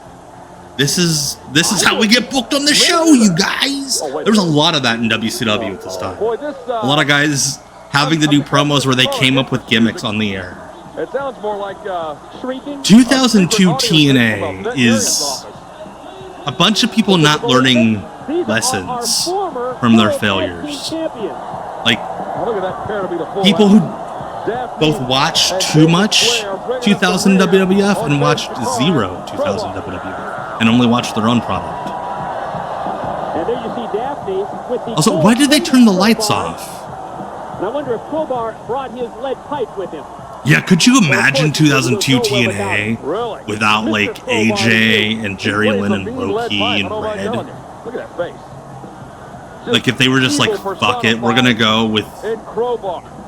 This is how we get booked on the show, you guys. There was a lot of that in WCW at this time. A lot of guys having to do promos where they came up with gimmicks on the air. It sounds more like 2002 TNA is a bunch of people not learning lessons from their failures. Like, people who both watched too much 2000 WWF and watched zero 2000 WWF and only watched their own product. And there you see Daphne with the Also, why did they turn the lights off? And I wonder if Crowbar brought his lead pipe with him. Yeah, could you imagine 2002 TNA without like AJ and Jerry Lynn and Low-Key and Red? Look at that face. Like if they were just like, fuck it, we're gonna go with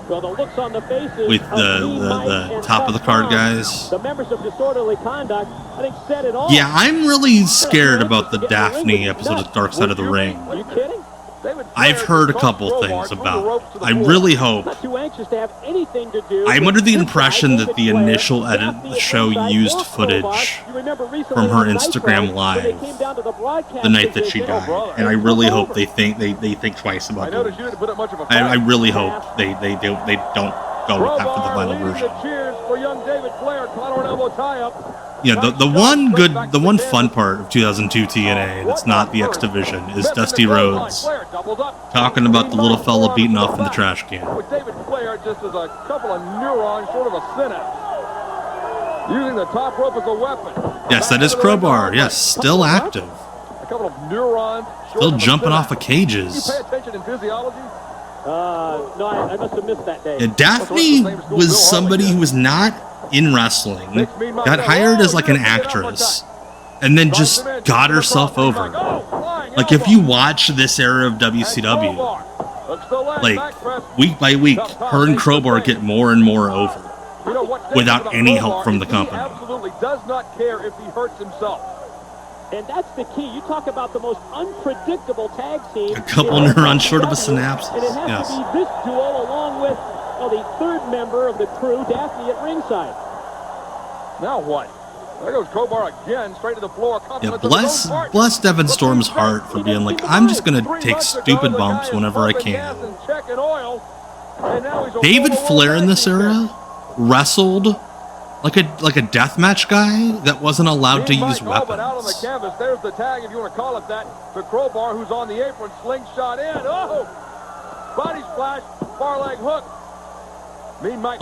Well, the looks on the faces with the top of the card guys. The members of Disorderly Conduct, I think, said it all. Yeah, I'm really scared about the Daphne episode of Dark Side of the Ring. Are you kidding? I've heard a couple things about it. I really hope. Not too anxious to have anything to do. I'm under the impression that the initial edit of the show used footage from her Instagram Live the night that she died, and I really hope they think twice about it. I really hope they don't go with that for the final version. Cheers for young David Flair, collar and elbow tie-up. Yeah, the one fun part of 2002 TNA that's not the X Division is Dusty Rhodes talking about the little fella beating off in the trash can. With David Flair just as a couple of neurons, sort of a synapse. Using the top rope as a weapon. Yes, that is Crowbar. Yes, still active. A couple of neurons. Still jumping off of cages. You pay attention in physiology? No, I must have missed that day. Yeah, Daphne was somebody who was not in wrestling, got hired as like an actress, and then just got herself over. Like if you watch this era of WCW, like week by week, her and Crowbar get more and more over without any help from the company. He absolutely does not care if he hurts himself. And that's the key. You talk about the most unpredictable tag team. A couple neurons short of a synapse. And it has to be this duo along with the third member of the crew, Daphne, at ringside. Now what? There goes Crowbar again, straight to the floor. Yeah, bless Devin Storm's heart for being like, I'm just going to take stupid bumps whenever I can. David Flair in this era wrestled like a deathmatch guy that wasn't allowed to use weapons. Out on the canvas, there's the tag, if you want to call it that, to Crowbar, who's on the apron, slingshot in. Oh! Body splash, far leg hook.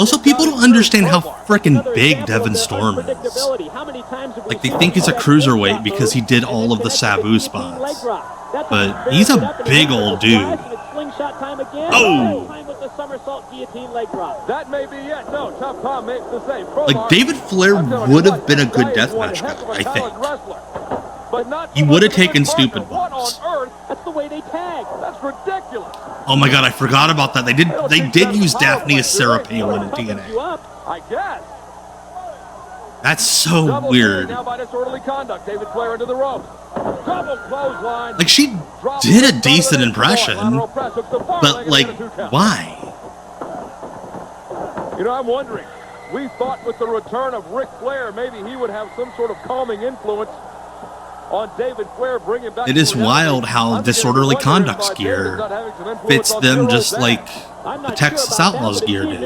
Also, people don't understand how freaking big Devin Storm is. Like, they think he's a cruiserweight because he did all of the Sabu spots. But he's a big old dude. Oh! That may be it. No, Tough Tom makes the same. Like, David Flair would have been a good deathmatch guy, I think. He would have taken stupid bumps. That's the way they tag. That's ridiculous. Oh my god, I forgot about that. They did use Daphne as Sarah Palin in TNA. I guess. That's so weird. Now by disorderly conduct, David Flair into the ropes. Double clothesline. Like, she did a decent impression, but like, why? You know, I'm wondering. We thought with the return of Ric Flair, maybe he would have some sort of calming influence on David Flair, bringing back. It is wild how disorderly conduct's gear fits them just like the Texas Outlaws gear did.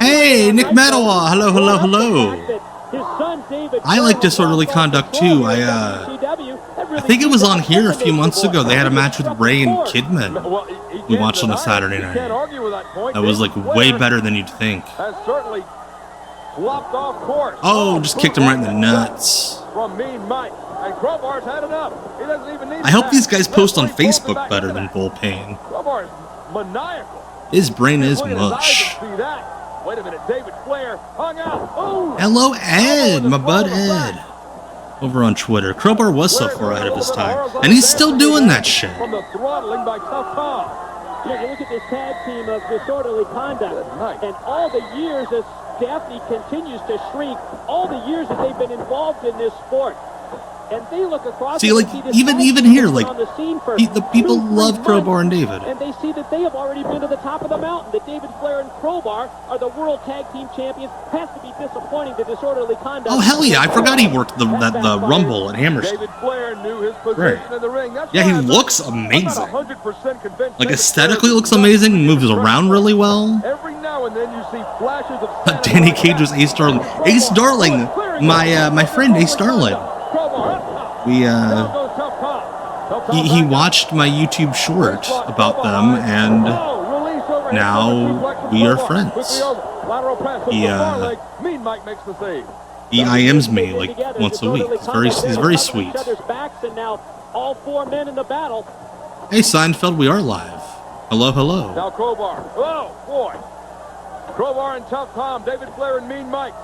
Hey, Nick Madawa! Hello, hello, hello. I like disorderly conduct too. I think it was on here a few months ago. They had a match with Ray and Kidman. We watched on the Saturday night. That was like way better than you'd think. Oh, just kicked him right in the nuts. From Mean Mike. And Crowbar's had enough. He doesn't even need I hope these guys post on Facebook better than Bull Payne. Crowbar is maniacal. His brain is mush. Wait a minute, David Flair hung out. Oh. Hello, Ed, my bud Ed. Over on Twitter. Crowbar was so far ahead of his time. And he's still doing that shit. From the throttling by Tough Tom. Yeah, you look at this tag team of disorderly conduct. And all the years as Daphne continues to shrink, all the years that they've been involved in this sport. And they look across. See, like, even here, like, the people love Crowbar and David. And they see that they have already been to the top of the mountain. That David Flair and Crowbar are the World Tag Team Champions. Has to be disappointing to disorderly conduct. Oh, hell yeah. I forgot he worked the Rumble at Hammerstein. David Flair knew his position in the ring. Yeah, he looks amazing. Like, aesthetically looks amazing. Moves around really well. Every now and then you see flashes of Danny Cage was Ace Darling. Ace Darling, my friend Ace Darling. He watched my YouTube short about them, and now we are friends. He IMs me like once a week. He's very sweet. Hey Seinfeld, we are live. Hello, hello. Now Crowbar. Oh boy. Crowbar and Tough Tom, David Flair and Mean Mike.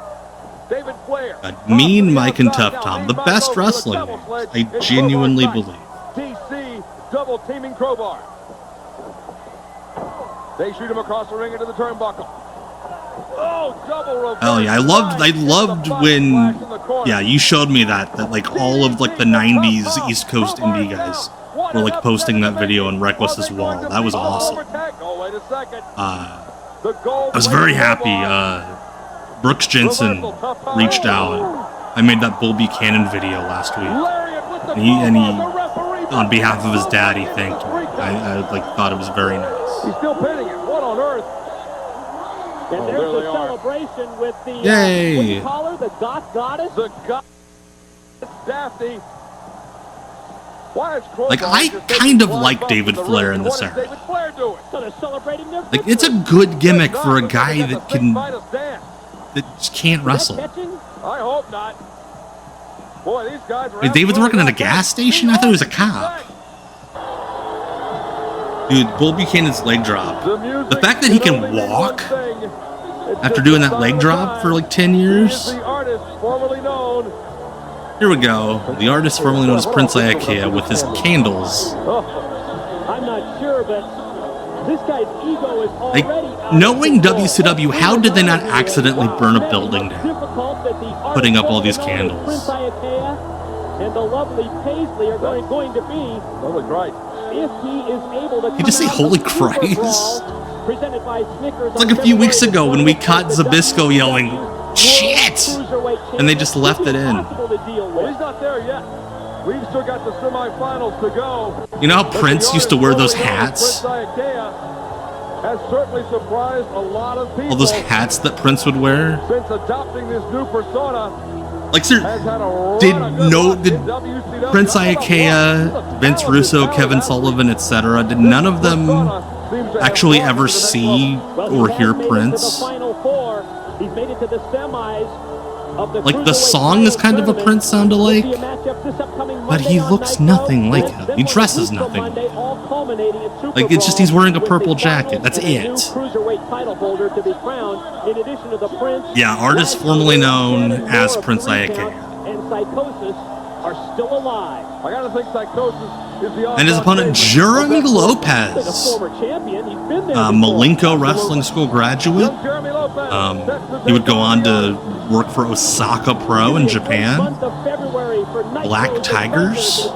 David Flair. Mean Mike and Tough Tom, the best wrestling names, I genuinely believe. DC double teaming Crowbar. They shoot him across the ring into the turnbuckle. Oh, double reverse. Hell yeah, I loved when, yeah, you showed me that like all of like the 90s East Coast indie guys were like posting that video on Reckless's wall. That was awesome. I was very happy. Brooks Jensen reached out. I made that Bull Buchanan video last week, and he on behalf of his dad, he thanked me. I like thought it was very nice. He's still pinning it. What on earth? And there's the celebration with the, Yay. what do you call her? The goth goddess? The goddess Daphne. Why is Like, I kind of like David Flair in this era. David Flair doing? So they're celebrating their Like, it's a good gimmick for a guy that just can't wrestle. I hope not. Boy, these guys are. Wait, David's working at a gas station? I thought he was a cop. Dude, Bull Buchanan's leg drop. The fact that he can walk after doing that leg drop for like 10 years. Here we go. The artist formerly known as Prince Iaukea with his candles. I'm not sure, but this guy's ego is Like, already knowing WCW, how did they not accidentally burn a building down? Putting up all these candles. Prince Iaukea and the lovely Paisley are going to be. Holy Christ. If he is able to. Did you just say holy Christ? Presented by Snickers. It's like a few weeks ago when we caught Zbyszko yelling, shit! And they just left it in. Well, he's not there yet. We've still got the semifinals to go. You know how Prince used to wear those hats? Prince Iaukea has certainly surprised a lot of people. All those hats that Prince would wear? Since adopting this new persona. Like, sir, did Prince Iaukea, Vince Russo, Kevin Sullivan, etc., did none of them actually ever see or hear Prince? Like, the song is kind of a Prince sound-alike, but he looks nothing like him. He dresses nothing like him. Like, it's just he's wearing a purple jacket. That's it. Yeah, artist formerly known as Prince Iaukea. And Psychosis are still alive. I gotta think Psychosis is the. And his opponent, Jeremy Lopez, former champion. He's been there Malenko Wrestling School graduate. He would go on to work for Osaka Pro in Japan. Black Tigers?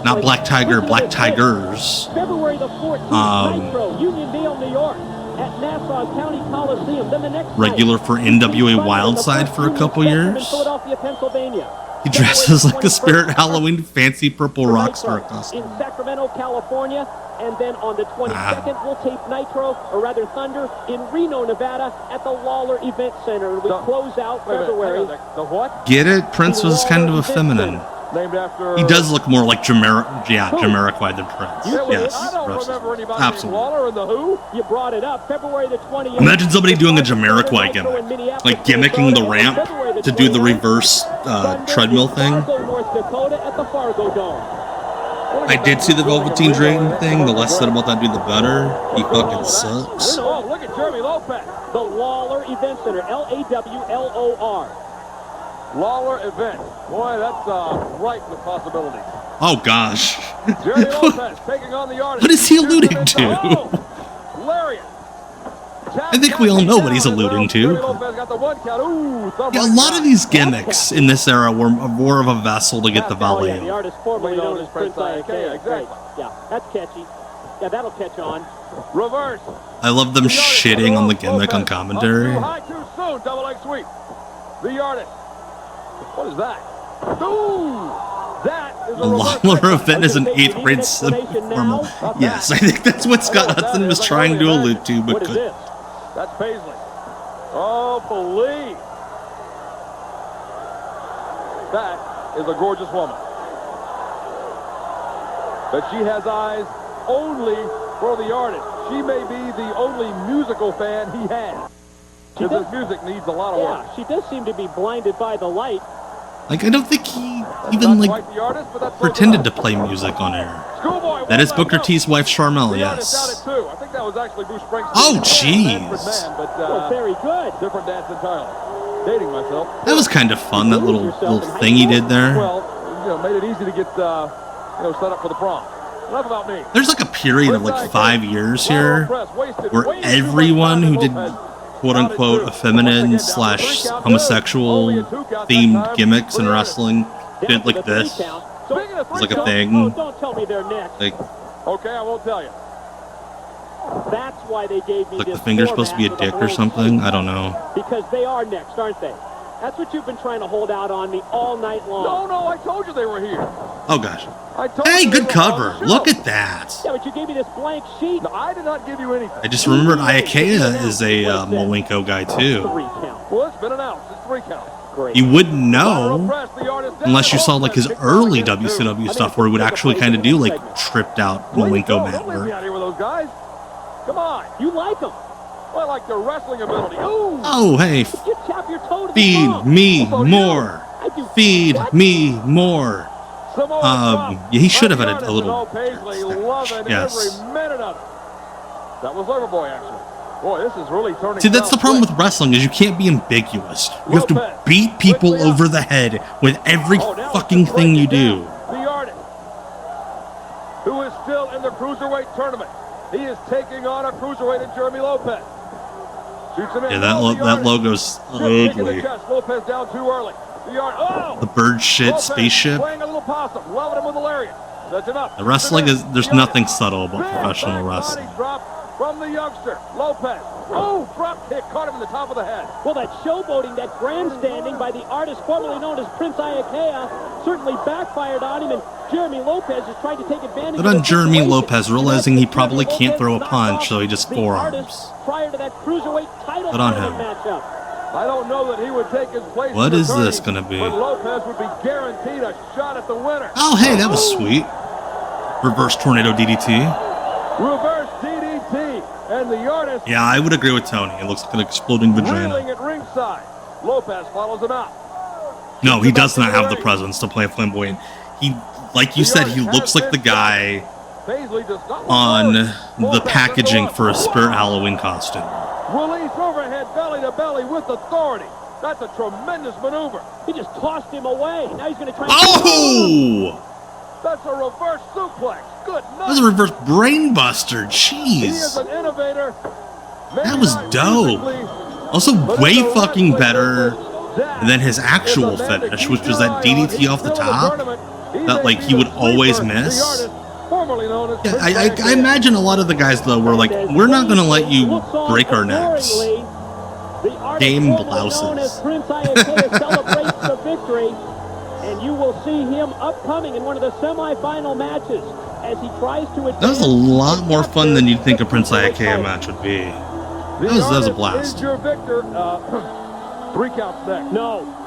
Not Black Tiger, Black Tigers. February the 14th, Nitro, Uniondale, New York, at Nassau County Coliseum. Then the next Regular for NWA Wildside for a couple years. Philadelphia, Pennsylvania. He dresses like a Spirit Halloween fancy purple rock star costume. In Sacramento, California, and then on the 22nd, we'll tape Nitro, or rather Thunder, in Reno, Nevada, at the Lawler Event Center. We close out February. The what? Get it? Prince was kind of effeminate. Named after. He does look more like Jamiroquai than Prince. Yes, I don't remember anybody absolutely. Waller in the Who. You brought it up. February the 20th. Imagine somebody doing a Jamiroquai gimmick, like gimmicking the ramp to do the reverse treadmill thing. North Dakota at the Fargo Dome. I did see the Velveteen Dream thing. The less said about that dude, the better. He fucking sucks. Oh, look at Jeremy Lopez. The Lawler Event Center, Lawlor. Lawler Event. Boy, that's ripe with possibilities. Oh gosh. Jeremy Lopez taking on the artist. What is he alluding to? Lariat. I think we all know what he's alluding to. Yeah, a lot of these gimmicks in this era were more of a vessel to get the valet. The artist formerly known as Prince Iaukea. Exactly. Yeah, that's catchy. Yeah, that'll catch on. Reverse. I love them shitting on the gimmick on commentary. Too high, too soon. Double leg sweep. The artist. What is that? Ooh! That is a Lawler Event is an 8th grade formal. Yes, I think that's what Scott Hudson was trying to allude to, but good. That's Paisley. Oh, please. That is a gorgeous woman. But she has eyes only for the artist. She may be the only musical fan he has. His music needs a lot of work. Yeah, she does seem to be blinded by the light. Like, I don't think he even, like, pretended to play music on air. That is Booker T's wife, Charmel, yes. Oh, jeez. Well, very good. Different dance entirely. Dating myself. That was kind of fun, that little thing he did there. Well, made it easy to get, set up for the prom. Enough about me. There's like a period of like 5 years here where everyone who did quote-unquote effeminate / homosexual themed gimmicks in wrestling did like this. It's like a thing. Don't tell me they're next. Like, okay, I won't tell you. That's why they gave me like this the finger's supposed to be a dick or something? I don't know. Because they are next, aren't they? That's what you've been trying to hold out on me all night long. No, I told you they were here. Oh, gosh. Hey, good cover. Look at that. Yeah, but you gave me this blank sheet. No, I did not give you anything. I just remembered Iakea is a Malenko guy, too. Well, it's been announced. It's 3 count. Great. You wouldn't know unless you saw like his early WCW stuff where he would actually kind of do like tripped out Malenko mat Don't leave me work. out here with those guys. Come on. You like them. Well, I like their wrestling ability. Ooh. Oh, hey. You tap your toe to the Feed bone. me more. Feed me more. Yeah, he should have had a little. Yes. Every minute of it. That was Loverboy, actually. Boy, this is really turning. See, that's the problem with wrestling is you can't be ambiguous. You have to beat people over the head with every fucking thing you do. The artist, who is still in the cruiserweight tournament. He is taking on a cruiserweight in Jeremy Lopez. Shoots him in. Yeah, that logo's ugly. Lopez down too early. The bird shit spaceship. Playing a little possum. Welded him with a lariat. That's enough. The wrestling is, there's nothing subtle about professional wrestling. From the youngster, Lopez. Oh, drop kick, caught him in the top of the head. Well, that showboating, that grandstanding by the artist formerly known as Prince Iakea certainly backfired on him, and Jeremy Lopez is trying to take advantage But on Jeremy Lopez, realizing he probably can't throw a punch, so he just forearms. Prior to that cruiserweight title Good on him. matchup. I don't know that he would take his place. What is this going to be? But Lopez would be guaranteed a shot at the winner. Oh, hey, that was sweet. Reverse tornado DDT. Reverse DDT. And the artist. Yeah, I would agree with Tony. It looks like an exploding vagina. Reeling at ringside. Lopez follows him out. No, he does not have the presence to play flamboyant. He, like you said, he looks like the guy on the packaging for a Spirit Halloween costume. Release overhead belly to belly with authority. That's a tremendous maneuver. He just tossed him away. Now he's going to try. Oh! That's a reverse suplex. Good night. That was a reverse brainbuster. He is Jeez. an innovator. That was dope. Also, way fucking better than his actual finish, which was that DDT off the top that, like, he would always miss. Yeah, I imagine a lot of the guys, though, were like, we're not going to let you break our necks. Game blouses. Prince Iakea celebrates the victory, and you will see him upcoming in one of the semifinal matches as he tries to. That was a lot more fun than you'd think a Prince Iakea match would be. That was a blast. Is your victor. 3 counts next. No.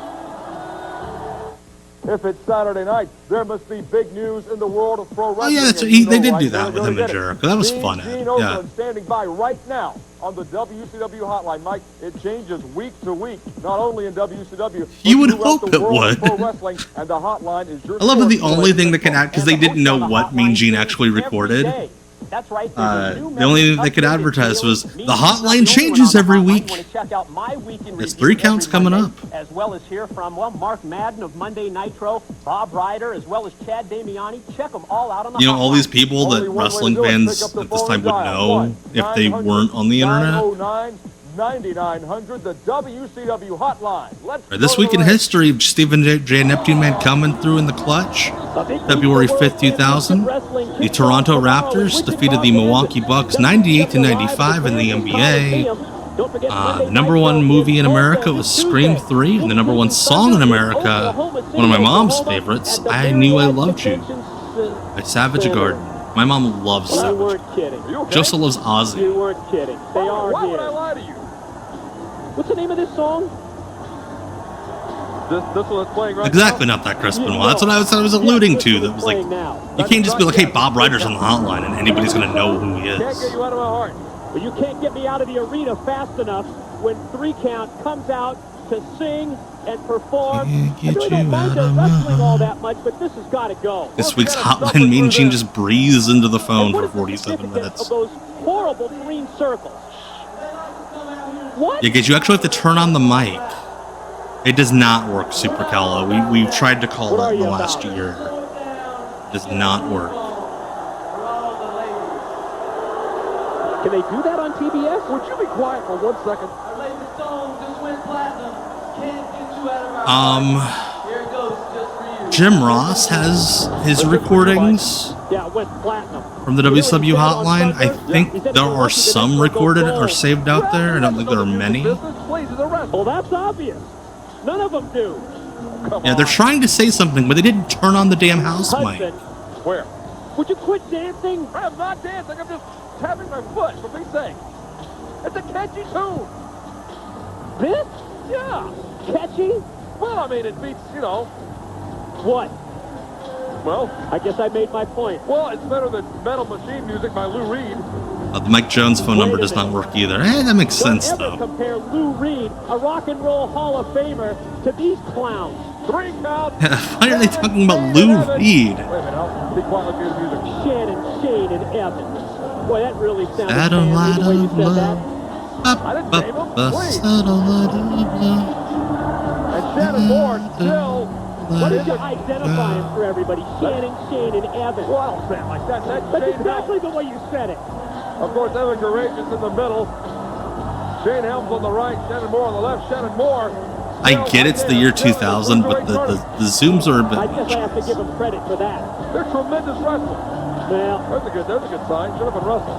If it's Saturday night, there must be big news in the world of pro wrestling. Oh, yeah, that's, they did do that with him and Jericho. That was fun. Yeah. Standing by right now on the WCW hotline. Mike, it changes week to week, not only in WCW. You would hope it would. Pro wrestling, and the hotline is your I love that the only thing that can add, because they didn't know what Mean Gene actually recorded. That's right. The only thing they could advertise was the hotline changes every week. There's 3 counts coming up. As well as hear from, well, Mark Madden of Monday Nitro, Bob Ryder, as well as Chad Damiani. Check them all out on the You know, all these people that wrestling fans at this time would know if they weren't on the internet. 9900, the WCW hotline. Right, this week in history, Stephen J. Neptune Man coming through in the clutch. February 5th, 2000. The Toronto Raptors defeated the Milwaukee Bucks 98-95 in the NBA. The number 1 movie in America was Scream 3, and the number 1 song in America, one of my mom's favorites, I Knew I Loved You, by Savage Garden. My mom loves Savage. Joseph loves Ozzy. You weren't kidding. They are Why here. would I lie to you? What's the name of this song? This one is playing right Exactly, now. not that Crispin one. That's what I was alluding to. That was like, you can't just be like, hey, Bob Ryder's on the hotline, and anybody's going to know who he Can't is. get you out of my heart. But you can't get me out of the arena fast enough when 3 Count comes out to sing and perform. I really don't mind their wrestling all that much, but this has got to go. This week's hotline, Mean Gene just breathes into the phone for 47 minutes. Of those horrible green circles. What? Yeah, because you actually have to turn on the mic. It does not work, Super Calo. We've tried to call that in the last year. It does not work. Can they do that on TBS? Would you be quiet for 1 second? Jim Ross has his recordings from the WCW hotline. I think there are some recorded or saved out there. I don't think there are many. Well, that's obvious. None of them do. Yeah, they're trying to say something, but they didn't turn on the damn house mic. Where? Would you quit dancing? I'm not dancing. I'm just tapping my foot, for Pete's sake. It's a catchy tune. This? Yeah. Catchy? Well, I mean, it beats, you know. What? Well, I guess I made my point. Well, it's better than Metal Machine Music by Lou Reed. The Mike Jones phone number does not work either. Hey, that makes sense, Don't ever though. compare Lou Reed, a rock and roll Hall of Famer, to these clowns. 3 counts. Why are they talking about Lou Reed? Wait a minute, I'll be quiet, let's hear the music. Shannon, Shane, and Evans. Boy, that really sounded Satellite the way you of said love. that. I didn't name him, please. Satellite of love. And Shannon Moore still. What did you identify him for everybody? Shannon, Shane, and Evans. Well, I don't say it like that. That's That's Shane exactly the way you said it. Of course, Evan Courageous in the middle. Shane Helms on the right, Shannon Moore on the left. Shannon Moore. I get it's the year 2000, but the zooms are a bit I guess I have to give him credit for that. They're tremendous wrestlers. Well, There's a good sign. Shut up and wrestle.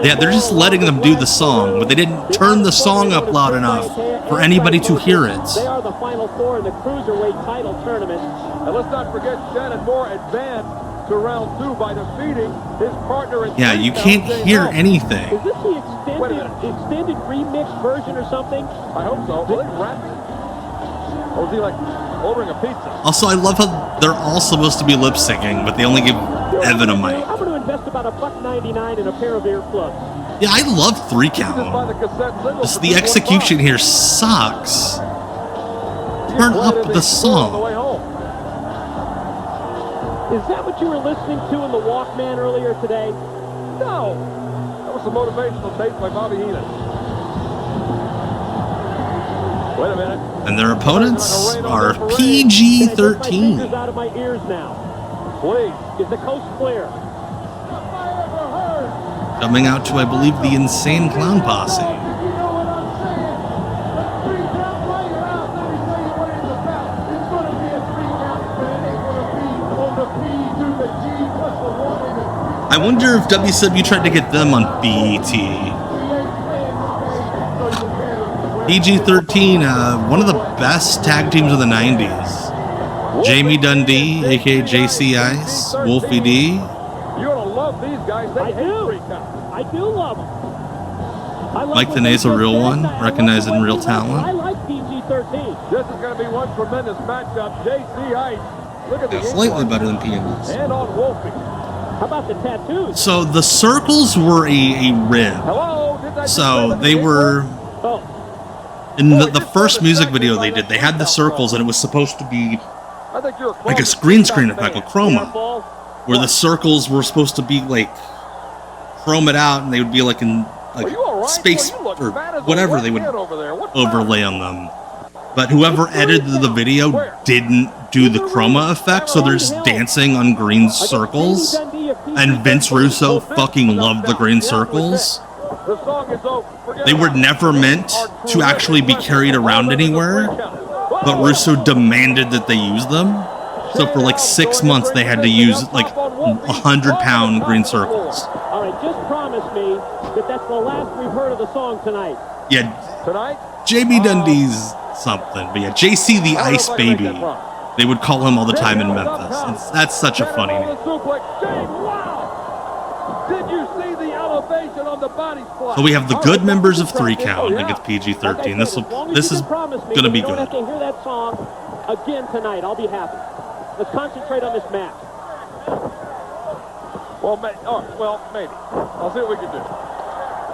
Yeah, they're just letting them do the song, but they didn't turn the song up loud enough for anybody to hear it. They are the final four in the Cruiserweight title tournament. And let's not forget Shannon Moore advanced to round 2 by defeating his partner in Yeah, you can't hear anything. Is this the extended remix version or something? I hope so. Are they rapping? Or was he like ordering a pizza? Also, I love how they're all supposed to be lip syncing, but they only give Evan a mic. I'm going to invest about $1.99 in a pair of earplugs. Yeah, I love 3 count. Just the execution here sucks. Turn up the song. Is that what you were listening to in the Walkman earlier today? No. That was some motivational tapes by Bobby Heenan. Wait a minute. And their opponents are PG-13. Out of my ears now. Please. Is the coast clear? Coming out to, I believe, the Insane Clown Posse. I wonder if WCW tried to get them on BET. PG-13, one of the best tag teams of the 90s. Jamie Dundee, aka JC Ice, Wolfie D. You're gonna love these guys. They I do love them. Mike Tenay's a real one, recognizing real talent. I like PG-13. This is going to be one tremendous matchup. JC Ice. Look at the Slightly better than PMS. And on Wolfie. How about the tattoos? So the circles were a rib. Hello? So they were in the first music video they did. They had the circles, and it was supposed to be like a green screen effect, like a chroma, where the circles were supposed to be like chromed out, and they would be like in space or whatever they would overlay on them. But whoever edited the video didn't do the chroma effect, so they're just dancing on green circles. And Vince Russo fucking loved the green circles. They were never meant to actually be carried around anywhere, but Russo demanded that they use them. So for like 6 months, they had to use like 100-pound green circles. All right, just promise me that that's the last we've heard of the song tonight. Yeah, tonight. JB Dundee's something, but yeah, JC the Ice Baby. They would call him all the time in Memphis. That's such a funny name. Did you see the elevation on the body splash? So we have the good members of 3 Count against PG-13. This is gonna be good. I good. don't have to hear that song again tonight. I'll be happy. Let's concentrate on this match. Well, maybe. I'll see what we can do.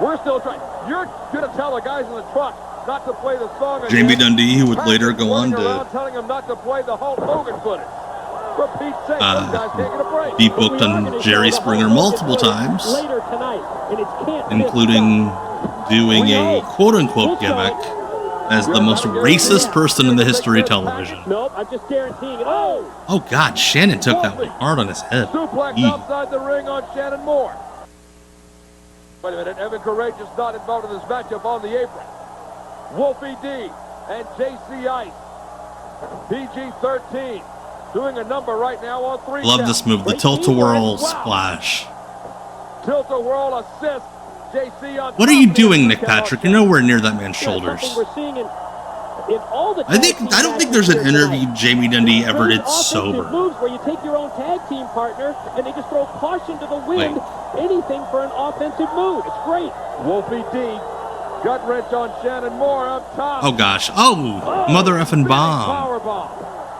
We're still trying. You're gonna tell the guys in the truck not to play the song again. Jamie Dundee, who would later go on to telling them not to play the Hulk Hogan footage. For Pete's sake, those guys can't get a break. be booked on Jerry Springer multiple times, Later tonight, and it can't including doing a quote-unquote gimmick as the most racist person in the history of television. Nope, I'm just guaranteeing it. Oh God, Shannon took that one hard on his head. Suplex outside the ring on Shannon Moore. Wait a minute, Evan Courageous not involved in this matchup on the apron. Wolfie D and JC Ice. PG-13 doing a number right now on 3 Love count. this move, the tilt-a-whirl splash. Tilt-a-whirl assist. JC on What are you doing, Nick Patrick? You're nowhere near that man's shoulders. We're seeing in In all the I don't think there's an interview Jamie Dundee ever did sober. Moves where you take your own tag team partner and they just throw caution to the wind. Anything for an offensive move. It's great. Wolfie D, gut wrench on Shannon Moore up top. Oh gosh. Oh, mother effing bomb.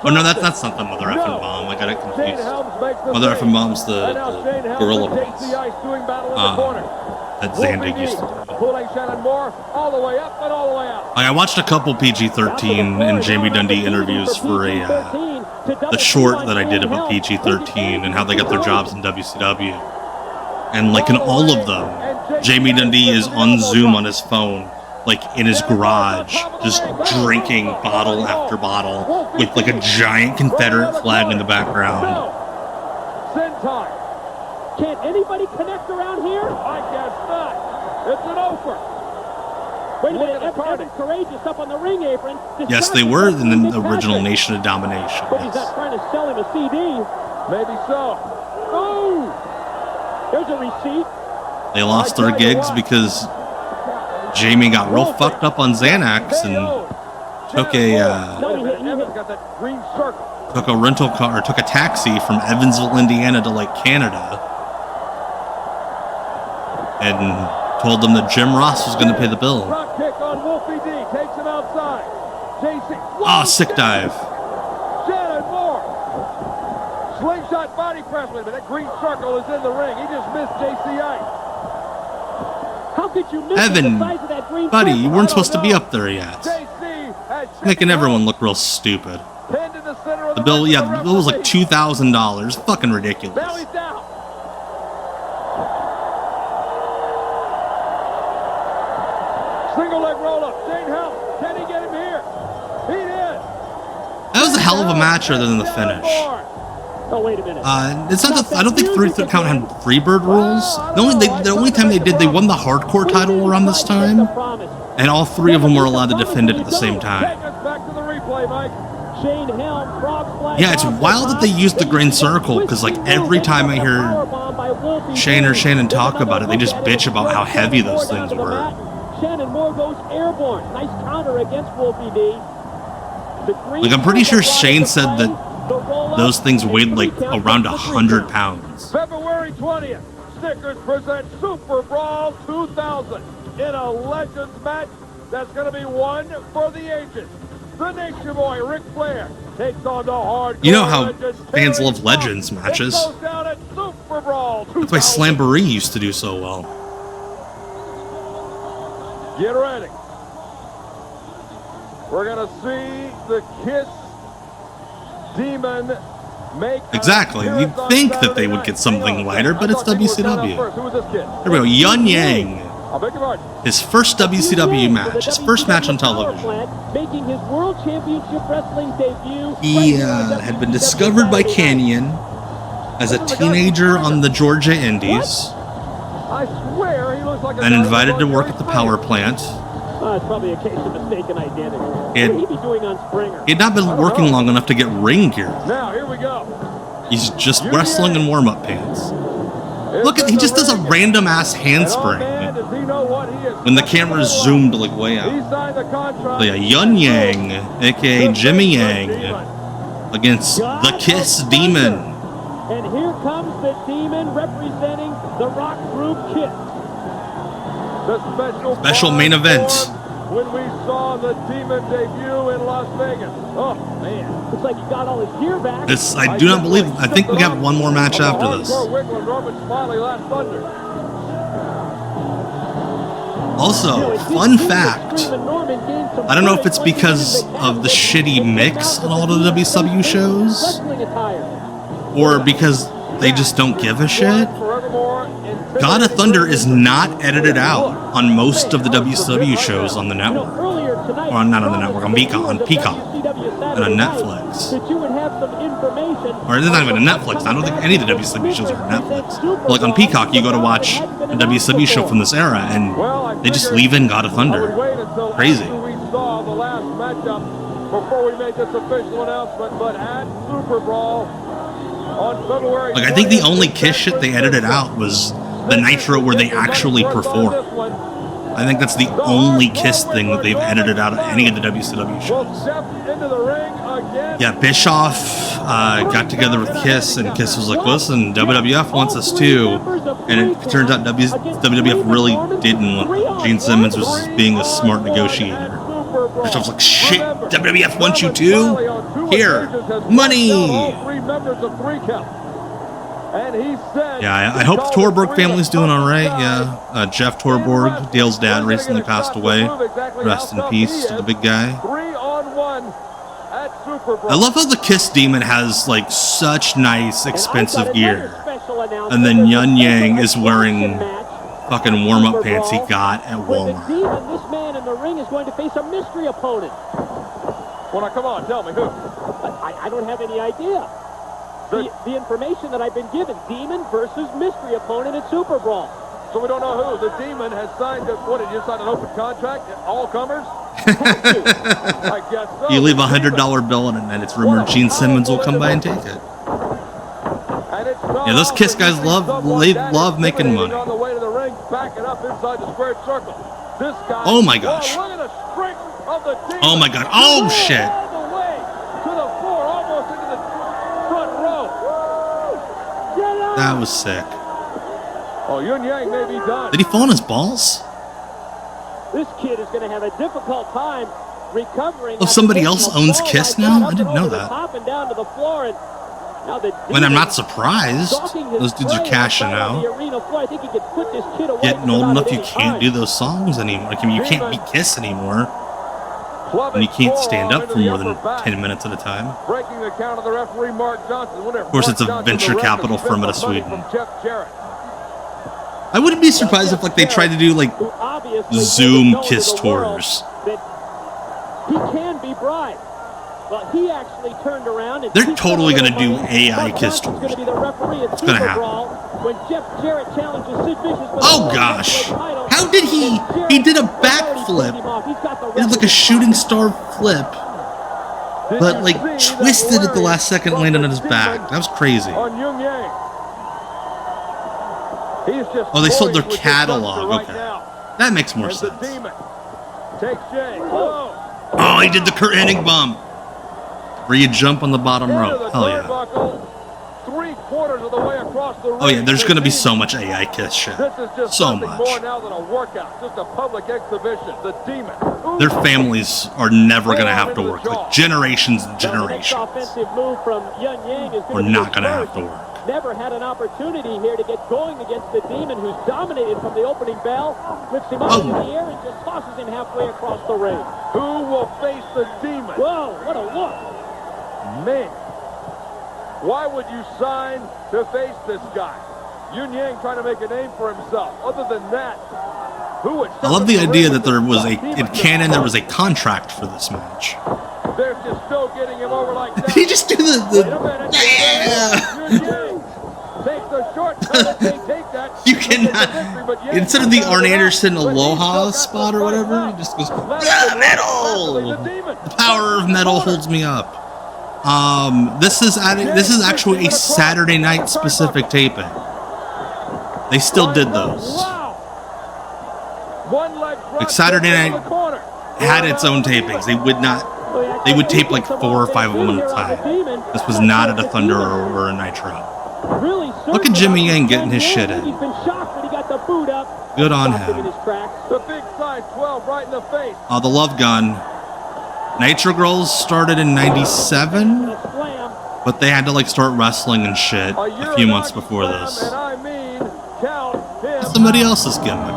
Oh no, that's not the mother effing bomb. I got it confused. Mother effing bomb's the gorilla bomb. That Zandig used to do. Pulling Shannon Moore all the way up and all the way out. I watched a couple PG-13 and Jamie Dundee interviews for the short that I did about PG-13 and how they got their jobs in WCW. And like in all of them, Jamie Dundee is on Zoom on his phone, like in his garage, just drinking bottle after bottle with like a giant Confederate flag in the background. Sin time. Can't anybody connect around here? I guess not. It's an offer. Wait a minute, Evan Courageous up on the ring apron. Yes, they were in the original Nation of Domination. But he's not trying to sell him a CD. Maybe so. Oh! There's a receipt. They lost their gigs because Jamie got real fucked up on Xanax and took a rental car, or took a taxi from Evansville, Indiana to like Canada, and told them that Jim Ross was going to pay the bill. Front kick on Wolfie D, takes him outside. JC. Ah, sick dive. Shannon Moore. Slingshot body press. Wait a minute, that green circle is in the ring. He just missed JC Ice. How could you miss Evan, the size of that green buddy, circle? you weren't supposed to be up there yet. Making everyone look real stupid. The bill was like $2,000. Fucking ridiculous. Belly's down. Single leg roll up. Shane Helm. Can he get him here? He did. That was a hell of a match other than the finish. Oh, wait a minute. It's not. I don't think 3 count had Freebird rules. The only time they won the hardcore title around this time, and all 3 of them were allowed to defend it at the same time. Take us back to the replay, Mike. Shane Helm, frog splash. Yeah, it's wild that they used the green circle because like every time I hear Shane or Shannon talk about it, they just bitch about how heavy those things were. Shannon Moore goes airborne. Nice counter against Wolfie D. Like I'm pretty sure Shane said that those things weighed like around 100 pounds. February 20th, Snickers presents Super Brawl 2000 in a Legends match that's going to be one for the ages. The Nature Boy, Ric Flair, takes on the hardcore. You know how fans love Legends matches. It goes down at Super Brawl 2000. That's why Slamboree used to do so well. Get ready. We're going to see the Kiss Demon make exactly. You'd think that they would get something lighter, but it's WCW. There we go. Yun Yang. His first WCW match. His first match on television. Making his World Championship Wrestling debut. He had been discovered by Canyon as a teenager on the Georgia Indies and invited to work at the power plant. It's probably a case of mistaken identity. He had not been working long enough to get ring gear. Now, here we go. He's just wrestling in warm-up pants. Look at, he just does a random ass handspring when the camera's zoomed like way out. So yeah, Yun Yang, aka Jimmy Yang, against the Kiss Demon. And here comes the Demon representing the rock group Kiss. The special main event. When we saw the Demon debut in Las Vegas. Oh, man. Looks like he got all his gear back. I do not believe, I think we have one more match after this. Also, fun fact, I don't know if it's because of the shitty mix on all the WCW shows, or because they just don't give a shit. God of Thunder is not edited out on most of the WCW shows on the network. Or not on the network, on Peacock and on Netflix. Or it's not even on Netflix. I don't think any of the WCW shows are on Netflix. But like on Peacock, you go to watch a WCW show from this era, and they just leave in God of Thunder. Crazy. We saw the last matchup before we made this official announcement, but at Super Brawl on February. Like I think the only Kiss shit they edited out was the Nitro where they actually performed. I think that's the only Kiss thing that they've edited out of any of the WCW shows. Yeah, Bischoff got together with Kiss, and Kiss was like, listen, WWF wants us too. And it turns out WWF really didn't want them. Gene Simmons was just being a smart negotiator. Bischoff's like, shit, WWF wants you too? Here, money! Yeah, I hope the Torborg family's doing alright, yeah. Jeff Torborg, Dale's dad, recently passed away. Rest in peace to the big guy. I love how the Kiss Demon has, like, such nice, expensive gear. And then Yun Yang is wearing fucking warm-up pants he got at Walmart. This man in the ring is going to face a mystery opponent. Well, now, come on, tell me, who? I don't have any idea. The information that I've been given, Demon versus mystery opponent at Super Brawl. So we don't know who. The Demon has signed, what, did you sign an open contract? All comers? I guess so. You leave a $100 bill in it, and it's rumored Gene Simmons will come by and take it. Yeah, those Kiss guys love making money. On the way to the ring, backing up inside the squared circle. This guy, oh my gosh. Look at the strength of the Demon. Oh my god. Oh shit. All the way to the floor, almost into the front row. That was sick. Oh, Yun Yang may be done. Did he fall on his balls? This kid is going to have a difficult time recovering. Oh, somebody else owns Kiss now? I didn't know that. Down to the floor, and now the I mean, I'm not surprised. Those dudes are cashing out. Getting old enough, you can't do those songs anymore. I mean, you can't be Kiss anymore. And you can't stand up for more than 10 minutes at a time. Breaking the count of the referee, Mark Johnson. Of course, it's a venture capital firm out of Sweden. I wouldn't be surprised if, like, they tried to do, like, Zoom Kiss tours. He can be bribed. Well, he actually turned around and they're totally going to do AI Kiss tours. It's going to happen. Oh, gosh. How did he did a backflip. He did, like, a shooting star flip. But, like, twisted at the last second and landed on his back. That was crazy. Oh, they sold their catalog. Okay. That makes more sense. Oh, he did the Kurt Hennig bump. Where you jump on the bottom rope. Hell yeah. Oh yeah, there's gonna be so much AI Kiss shit. So much. Their families are never gonna have to work. Like generations and generations. We're not gonna have to work. Never had an opportunity here to get going against the Demon, who's dominated from the opening bell. Lifts him up in the air and just tosses him halfway across the ring. Who will face the Demon? Whoa, what a look. Man, why would you sign to face this guy? Yun Yang trying to make a name for himself. Other than that, who would... I love the idea that there was in canon there was a contract for this match. They're just still getting him over like that. Did he just do the yeah? Take the shortcut. Take that. You cannot. Instead of the Arn Anderson Aloha spot or whatever, he just goes metal. The power of metal holds me up. This is actually a Saturday night specific taping. They still did those. Like Saturday night had its own tapings. They would not. They would tape like 4 or 5 of them at a time. This was not at a Thunder or a Nitro. Look at Jimmy Yang getting his shit in. Good on him. The big size 12 right in the face. The Love Gun. Nitro Girls started in '97, but they had to like start wrestling and shit a few months before this. Somebody else's gimmick.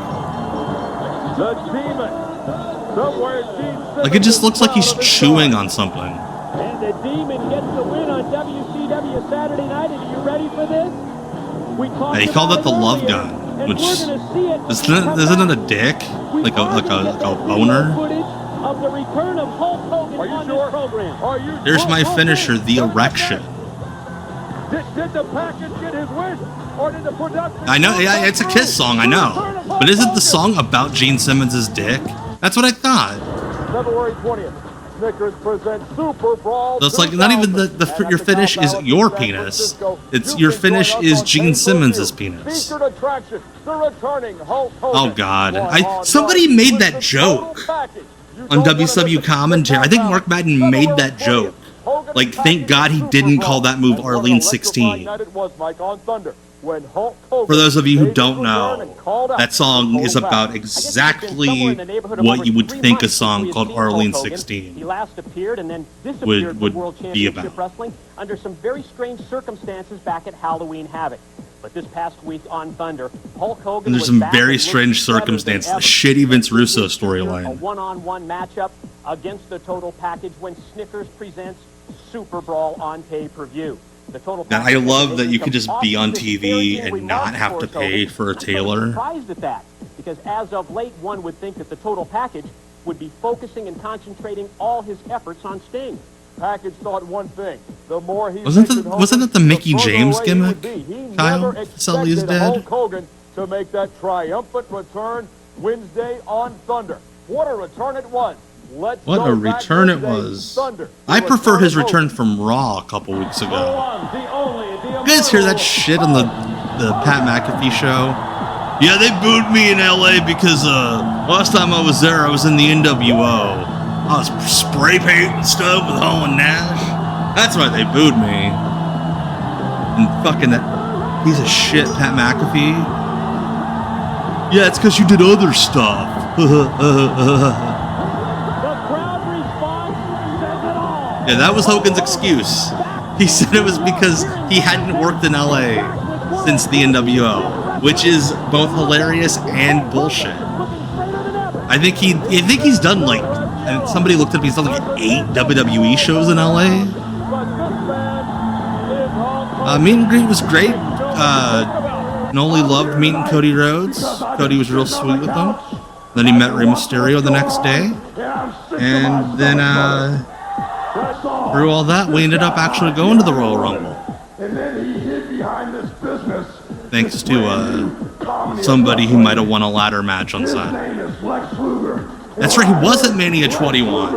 The Demon. Like it just looks like he's chewing on something. And the Demon gets the win on WCW Saturday Night. Are you ready for this? He called it the Love Gun, which isn't it a dick, like a boner. Of the return of Hulk Hogan on this program. Here's my finisher, the erection. Did the package get his wish, or did the production? I know, yeah, it's a Kiss song, I know, but isn't the song about Gene Simmons' dick? That's what I thought. February 20th, Snickers presents Super Brawl. So it's like not even your finish is your penis. It's your finish is Gene Simmons' penis. Oh God! Somebody made that joke on WCW commentary. I think Mark Madden made that joke. Like, thank God he didn't call that move Arlene 16. For those of you who don't know, that song is about exactly what you would think a song called Arlene 16 He last appeared and then disappeared would from World be Championship about. Wrestling under some very strange circumstances back at Halloween Havoc. But this past week on Thunder, Hulk Hogan And there's was some back very and strange looking better than circumstances. The ever. shitty Vince Russo A storyline. one-on-one matchup against the Total Package when Snickers presents Super Brawl on pay-per-view. The Total And I Package love is that you making could just some be on awesome TV experiencing and not remarks have to towards pay Hogan. for a I'm tailor. surprised at that, because as of late, one would think that the Total Package would be focusing and concentrating all his efforts on Sting. Package thought one thing: the more he Wasn't mentioned it the Hogan, Mickey further James away he gimmick? would be. He Kyle, never Sully is expected dead. Hulk Hogan to make that triumphant return Wednesday on Thunder. What a return it was! Let's What go a back return it Wednesday, was. Thunder. I The prefer his of return from Raw a couple weeks ago. The only, the You guys hear that shit on the Pat McAfee show? Yeah, they booed me in LA because last time I was there, I was in the NWO. I was spray painting stuff with Hall and Nash. That's why they booed me. And fucking that piece of shit, Pat McAfee. Yeah, it's because you did other stuff. Yeah, that was Hogan's excuse. He said it was because he hadn't worked in LA since the NWO, which is both hilarious and bullshit. I think he's done like, and somebody looked at me, he's done like 8 WWE shows in LA. Meet and greet was great. Noli loved meeting Cody Rhodes. Cody was real sweet with him. Then he met Rey Mysterio the next day. And then, through all that, we ended up actually going to the Royal Rumble. And then he hid behind this business. Thanks to somebody who might have won a ladder match on Saturday. That's right, he was at Mania 21.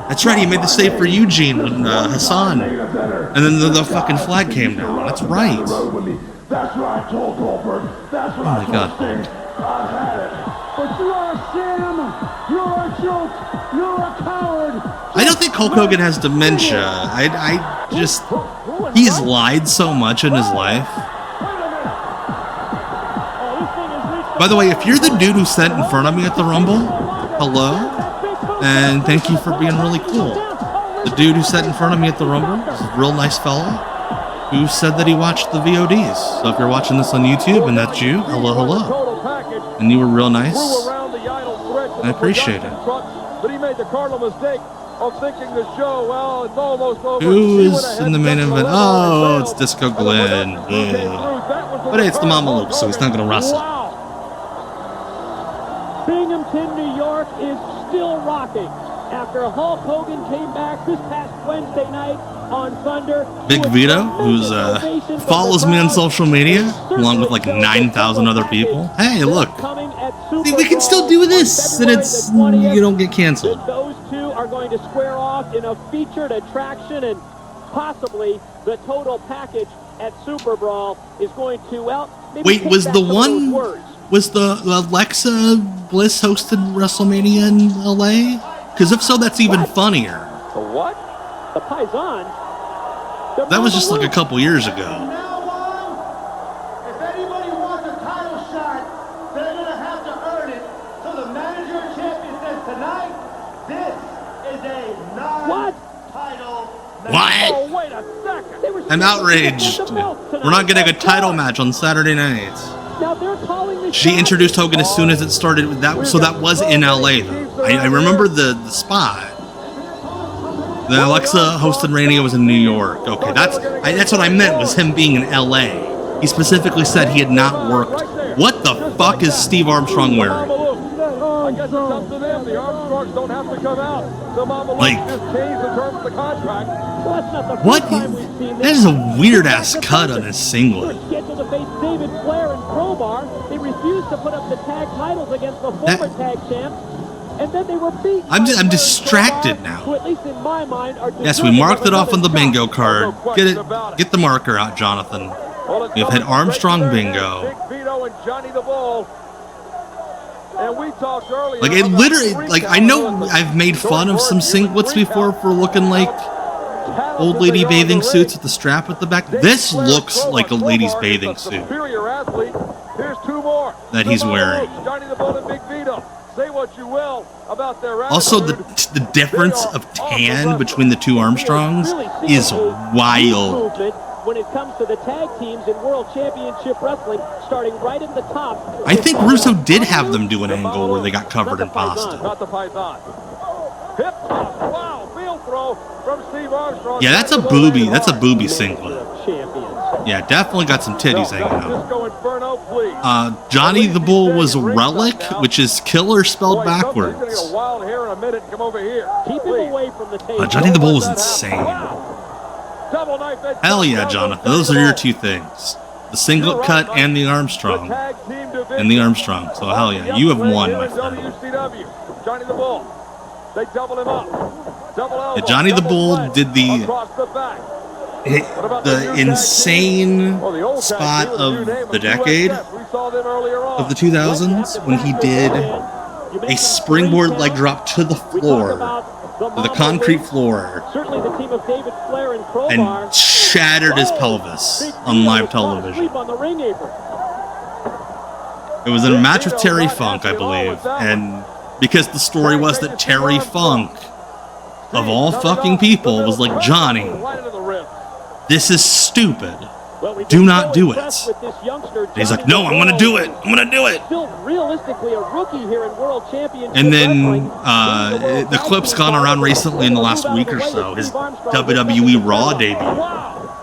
That's right, he made the save for Eugene with Hassan. And then the fucking flag came down. That's right. That's what I told Goldberg. That's what Oh my God. I've had it. But you are a sham. You're a joke. You're a coward. I don't think Hulk Hogan has dementia. He's lied so much in his life. By the way, if you're the dude who sat in front of me at the Rumble, hello, and thank you for being really cool. The dude who sat in front of me at the Rumble is a real nice fella who said that he watched the VODs. So if you're watching this on YouTube and that's you, hello. And you were real nice. I appreciate it. But he made the cardinal mistake of thinking the show, well, it's almost over. Who is in the main event? Oh, it's Disco Glenn. Yeah. But hey, it's the Mama Loop, so he's not going to wrestle. Binghamton, New York is still rocking after Hulk Hogan came back this past Wednesday night on Thunder. Big Vito, who's follows me on social media, along with like 9,000 other people. Hey, look. See, we can still do this, and it's you don't get canceled. Those two are going to square off in a featured attraction, and possibly the Total Package at Super Brawl is going to, well, maybe wait, take was back the some of one... those words. Was the Alexa Bliss hosted WrestleMania in LA? Because if so, that's even funnier. The what? The Paisan? That was just like a couple years ago. If anybody wants a title shot, they're going to have to earn it. So the manager and champion says tonight, this is a non-title match. Oh, wait a second. I'm outraged. We're not getting a title match on Saturday night. Now they're calling this She introduced Hogan as soon as it started. So that was in LA, though. I remember the spot. The Alexa hosted Radio was in New York. Okay, that's what I meant, was him being in LA. He specifically said he had not worked. What the fuck is Steve Armstrong wearing? I guess it's up to them. The Armstrongs don't have to come out. The Mama Like, just changed the terms of the contract. Well, that's not the what? first time we've seen That is a weird ass cut on his singlet. scheduled to face David Flair and Crowbar. They refused to put up the tag titles against the former tag champs. And then they were beaten. I'm distracted now. Who, at least in my mind, are Yes, we marked it off on the bingo card. Get the marker out, Jonathan. We've hit Armstrong bingo. Big Vito and Johnny the Bull. And we talked earlier. Like, it literally, like, I know I've made fun of some singlets before for looking like old lady bathing suits with the strap at the back. This looks like a lady's bathing suit that he's wearing. Johnny the Bull and Big Vito. Say what you will about their Also, the difference of tan between the two Armstrongs is wild. When it comes to the tag teams in World Championship Wrestling, starting right at the top. I think Russo did have them do an angle where they got covered in pasta. Not the Python. Hip toss. Wow, field throw from Steve Armstrong. Yeah, that's a booby. That's a booby singlet. Yeah, definitely got some titties hanging out. Johnny the Bull was Relic, which is killer spelled backwards. Johnny the Bull was insane. Hell yeah, Jonathan. Those are your two things. The singlet cut and the Armstrong. And the Armstrong. So hell yeah, you have won, my friend. Johnny the Bull. They double him up. Yeah, Johnny the Bull did the insane spot of the decade of the 2000s when he did a springboard leg drop to the floor, to the concrete floor, and shattered his pelvis on live television. It was in a match with Terry Funk, I believe, and because the story was that Terry Funk, of all fucking people, was like, Johnny, this is stupid. Do not do it. And he's like, no, I'm gonna do it. I'm gonna do it. And then the clip's gone around recently in the last week or so, his WWE Raw debut,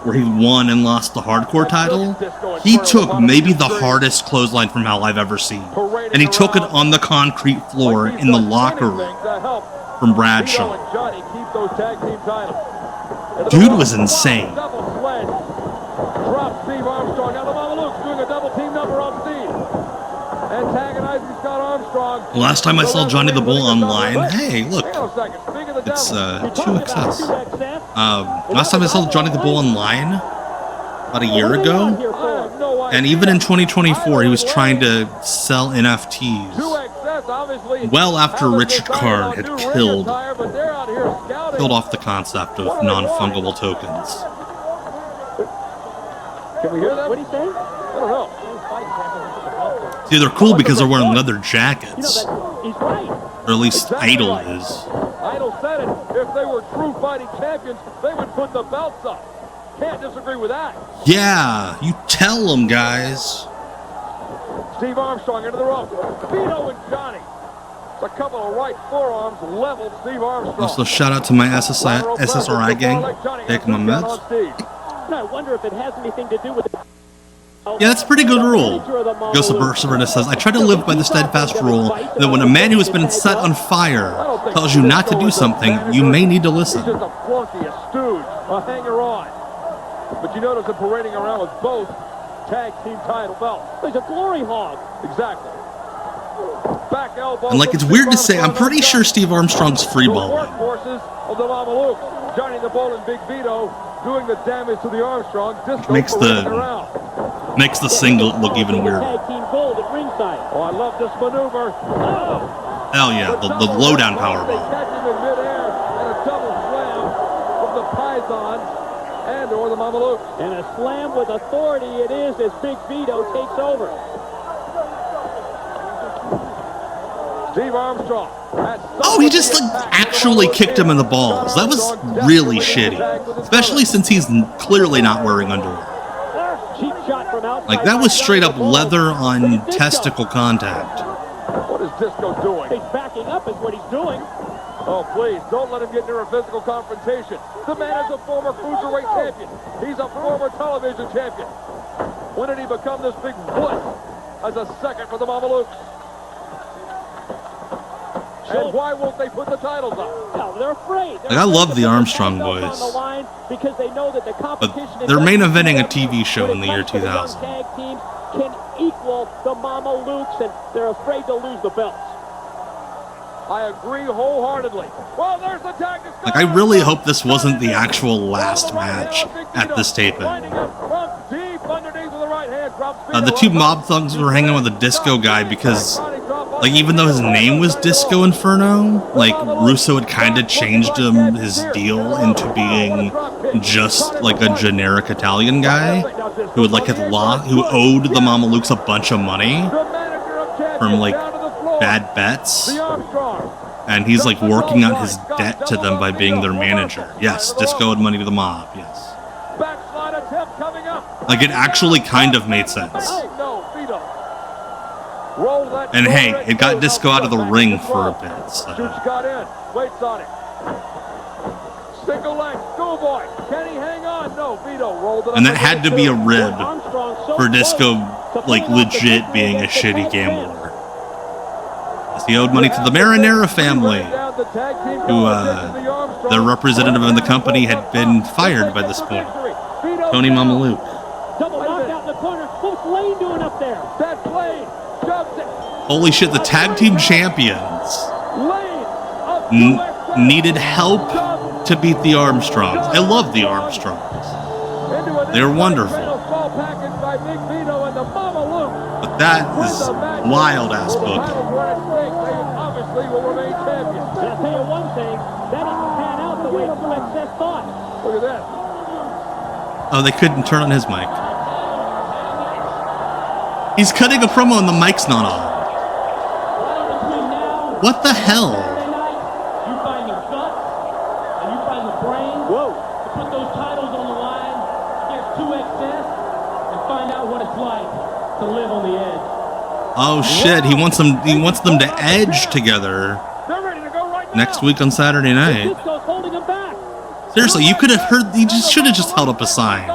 where he won and lost the hardcore title. He took maybe the hardest clothesline from hell I've ever seen, and he took it on the concrete floor in the locker room from Bradshaw. Dude was insane. Drop Steve Armstrong. Now the Mamalukes doing a double team number on Steve. Antagonizing Scott Armstrong. Last time I saw Johnny the Bull online, hey, look, it's 2XS. Last time I saw Johnny the Bull online, about a year ago, and even in 2024, he was trying to sell NFTs. Well after Richard Karn had killed off the concept of non-fungible tokens. Can we hear that? What did he say? I don't know. See, they're cool because they're wearing leather jackets. He's right. Or at least Idol is. Idol said it. If they were true fighting champions, they would put the belts up. Can't disagree with that. Yeah, you tell them, guys. Steve Armstrong into the rope. Vito and Johnny. It's a couple of right forearms leveled Steve Armstrong. Also, shout out to my SSRI gang. Taking my meds. I wonder if it has anything to do with it. Yeah, that's a pretty good rule. Joseph Bursaverna says, I try to live by the steadfast rule that when a man who has been set on fire tells you not to do something, you may need to listen. He's just a flunky, a stooge, a hanger-on. But you notice him parading around with both tag team title belts. He's a glory hog. Exactly. Back elbow. And like, it's weird to say, I'm pretty sure Steve Armstrong's freeballing. Workhorses of the Mamalukes. Johnny the Bull and Big Vito doing the damage to the Armstrong. Makes the singlet look even weirder. Oh, I love this maneuver. Oh. Hell yeah, the lowdown powerbomb. They catch him in midair and a double slam from the Python and or the Mamalukes. And a slam with authority it is as Big Vito takes over. Steve Armstrong. Oh, he just like actually kicked him in the balls. That was really shitty. Especially since he's clearly not wearing underwear. Like, that was straight up leather on testicle contact. What is Disco doing? He's backing up is what he's doing. Oh, please, don't let him get near a physical confrontation. The man is a former cruiserweight champion. He's a former television champion. When did he become this big blitz as a second for the Mamalukes? And why won't they put the titles up? No, they're afraid. Like, I love the Armstrong boys. Because they know that the competition but they're main eventing a TV show in the year 2000. Tag teams can equal the Mamalukes, and they're afraid to lose the belts. I agree wholeheartedly. Well, there's the tag. Like, I really hope this wasn't the actual last match at this taping. The two mob thugs were hanging with the Disco guy because, like, even though his name was Disco Inferno, like, Russo had kind of changed his deal into being just, like, a generic Italian guy who would, like, who owed the Mamalukes a bunch of money from, like, bad bets. And he's, like, working out his debt to them by being their manager. Yes, Disco owed money to the mob, yes. Like, it actually kind of made sense. And hey, it got Disco out of the ring for a bit, so. Got in, waits on it. Single leg, schoolboy. Can he hang on? No, Vito rolled it. And that had to be a rib for Disco, like, legit being a shitty gambler. He owed money to the Marinara family, who, their representative in the company had been fired by this point. Tony Mamaluke. Double knockout in the corner. What's Lane doing up there? That's Lane. Shoves it. Holy shit, the tag team champions needed help to beat the Armstrongs. I love the Armstrongs. They're wonderful. But that is wild-ass booking. Obviously will remain champion. But I'll tell you one thing, that didn't pan out the way QXS thought. Look at that. Oh, they couldn't turn on his mic. He's cutting a promo and the mic's not on. What the hell? You find the guts and you find the brains to put those titles on the line against 2XS and find out what it's like to live on the edge. Oh shit, he wants them to edge together next week on Saturday night. Seriously, you could have heard, you should have just held up a sign.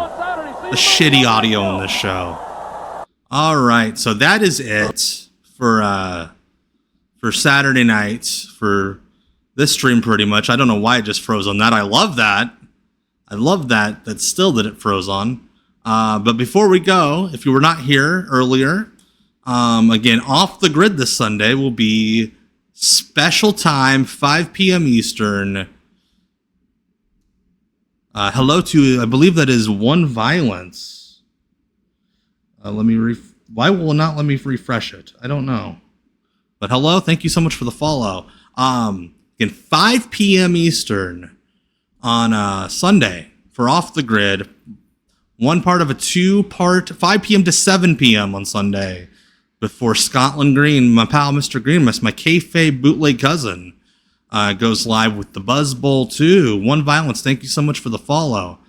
The shitty audio in this show. Alright, so that is it for Saturday nights, for this stream pretty much. I don't know why it just froze on that. I love that. I love that still that it froze on. But before we go, if you were not here earlier, again, Off the Grid this Sunday will be special time, 5 p.m. Eastern. Hello to, I believe that is One Violence. Why will it not let me refresh it? I don't know. But hello, thank you so much for the follow. Again, 5 p.m. Eastern on Sunday for Off the Grid. One part of a two-part, 5 p.m. to 7 p.m. on Sunday, before Scotland Green, my pal Mr. Greenmus, my kayfabe bootleg cousin, goes live with the Buzz Bowl 2. One Violence, thank you so much for the follow.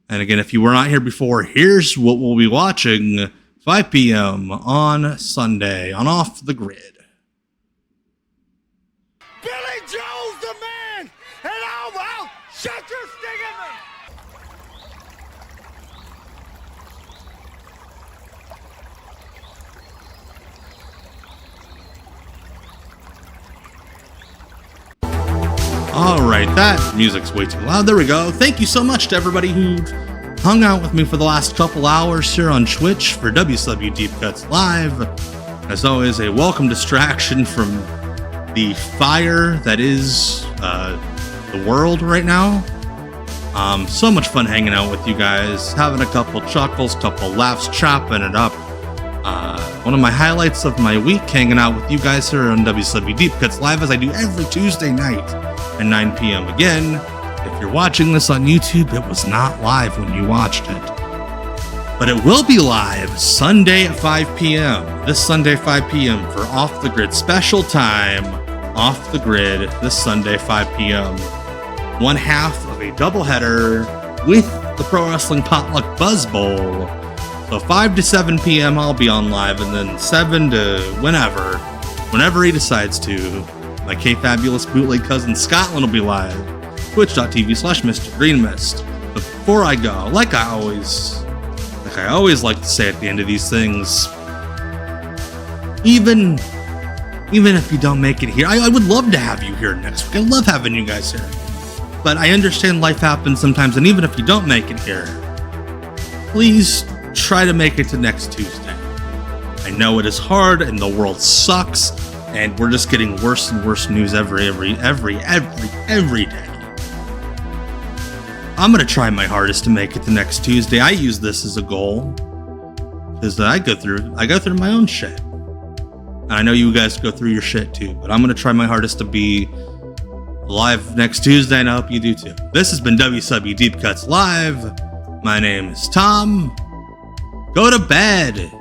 And again, if you were not here before, here's what we'll be watching 5 p.m. on Sunday on Off the Grid. Billy Joe's the man, and I'll shut your stinging mouth. All right, that music's way too loud. There we go. Thank you so much to everybody who hung out with me for the last couple hours here on Twitch for WCW Deep Cuts Live. As always, a welcome distraction from the fire that is the world right now. So much fun hanging out with you guys, having a couple chuckles, couple laughs, chopping it up. One of my highlights of my week, hanging out with you guys here on WCW Deep Cuts Live, as I do every Tuesday night at 9 p.m. Again, if you're watching this on YouTube, it was not live when you watched it. But it will be live Sunday at 5 p.m. This Sunday, 5 p.m. for Off the Grid special time. Off the Grid this Sunday, 5 p.m. One half of a doubleheader with the Pro Wrestling Potluck Buzz Bowl. So 5 to 7 p.m. I'll be on live, and then 7 to whenever he decides to. My K-Fabulous bootleg cousin Scotland will be live. Twitch.tv/Mr. Greenmist. Before I go, like I always like to say at the end of these things, even if you don't make it here, I would love to have you here next week. I love having you guys here. But I understand life happens sometimes, and even if you don't make it here, please try to make it to next Tuesday. I know it is hard and the world sucks, And we're just getting worse and worse news every day. I'm gonna try my hardest to make it the next Tuesday. I use this as a goal because I go through my own shit. And I know you guys go through your shit too, but I'm gonna try my hardest to be live next Tuesday, and I hope you do too. This has been WCW Deep Cuts Live. My name is Tom. Go to bed.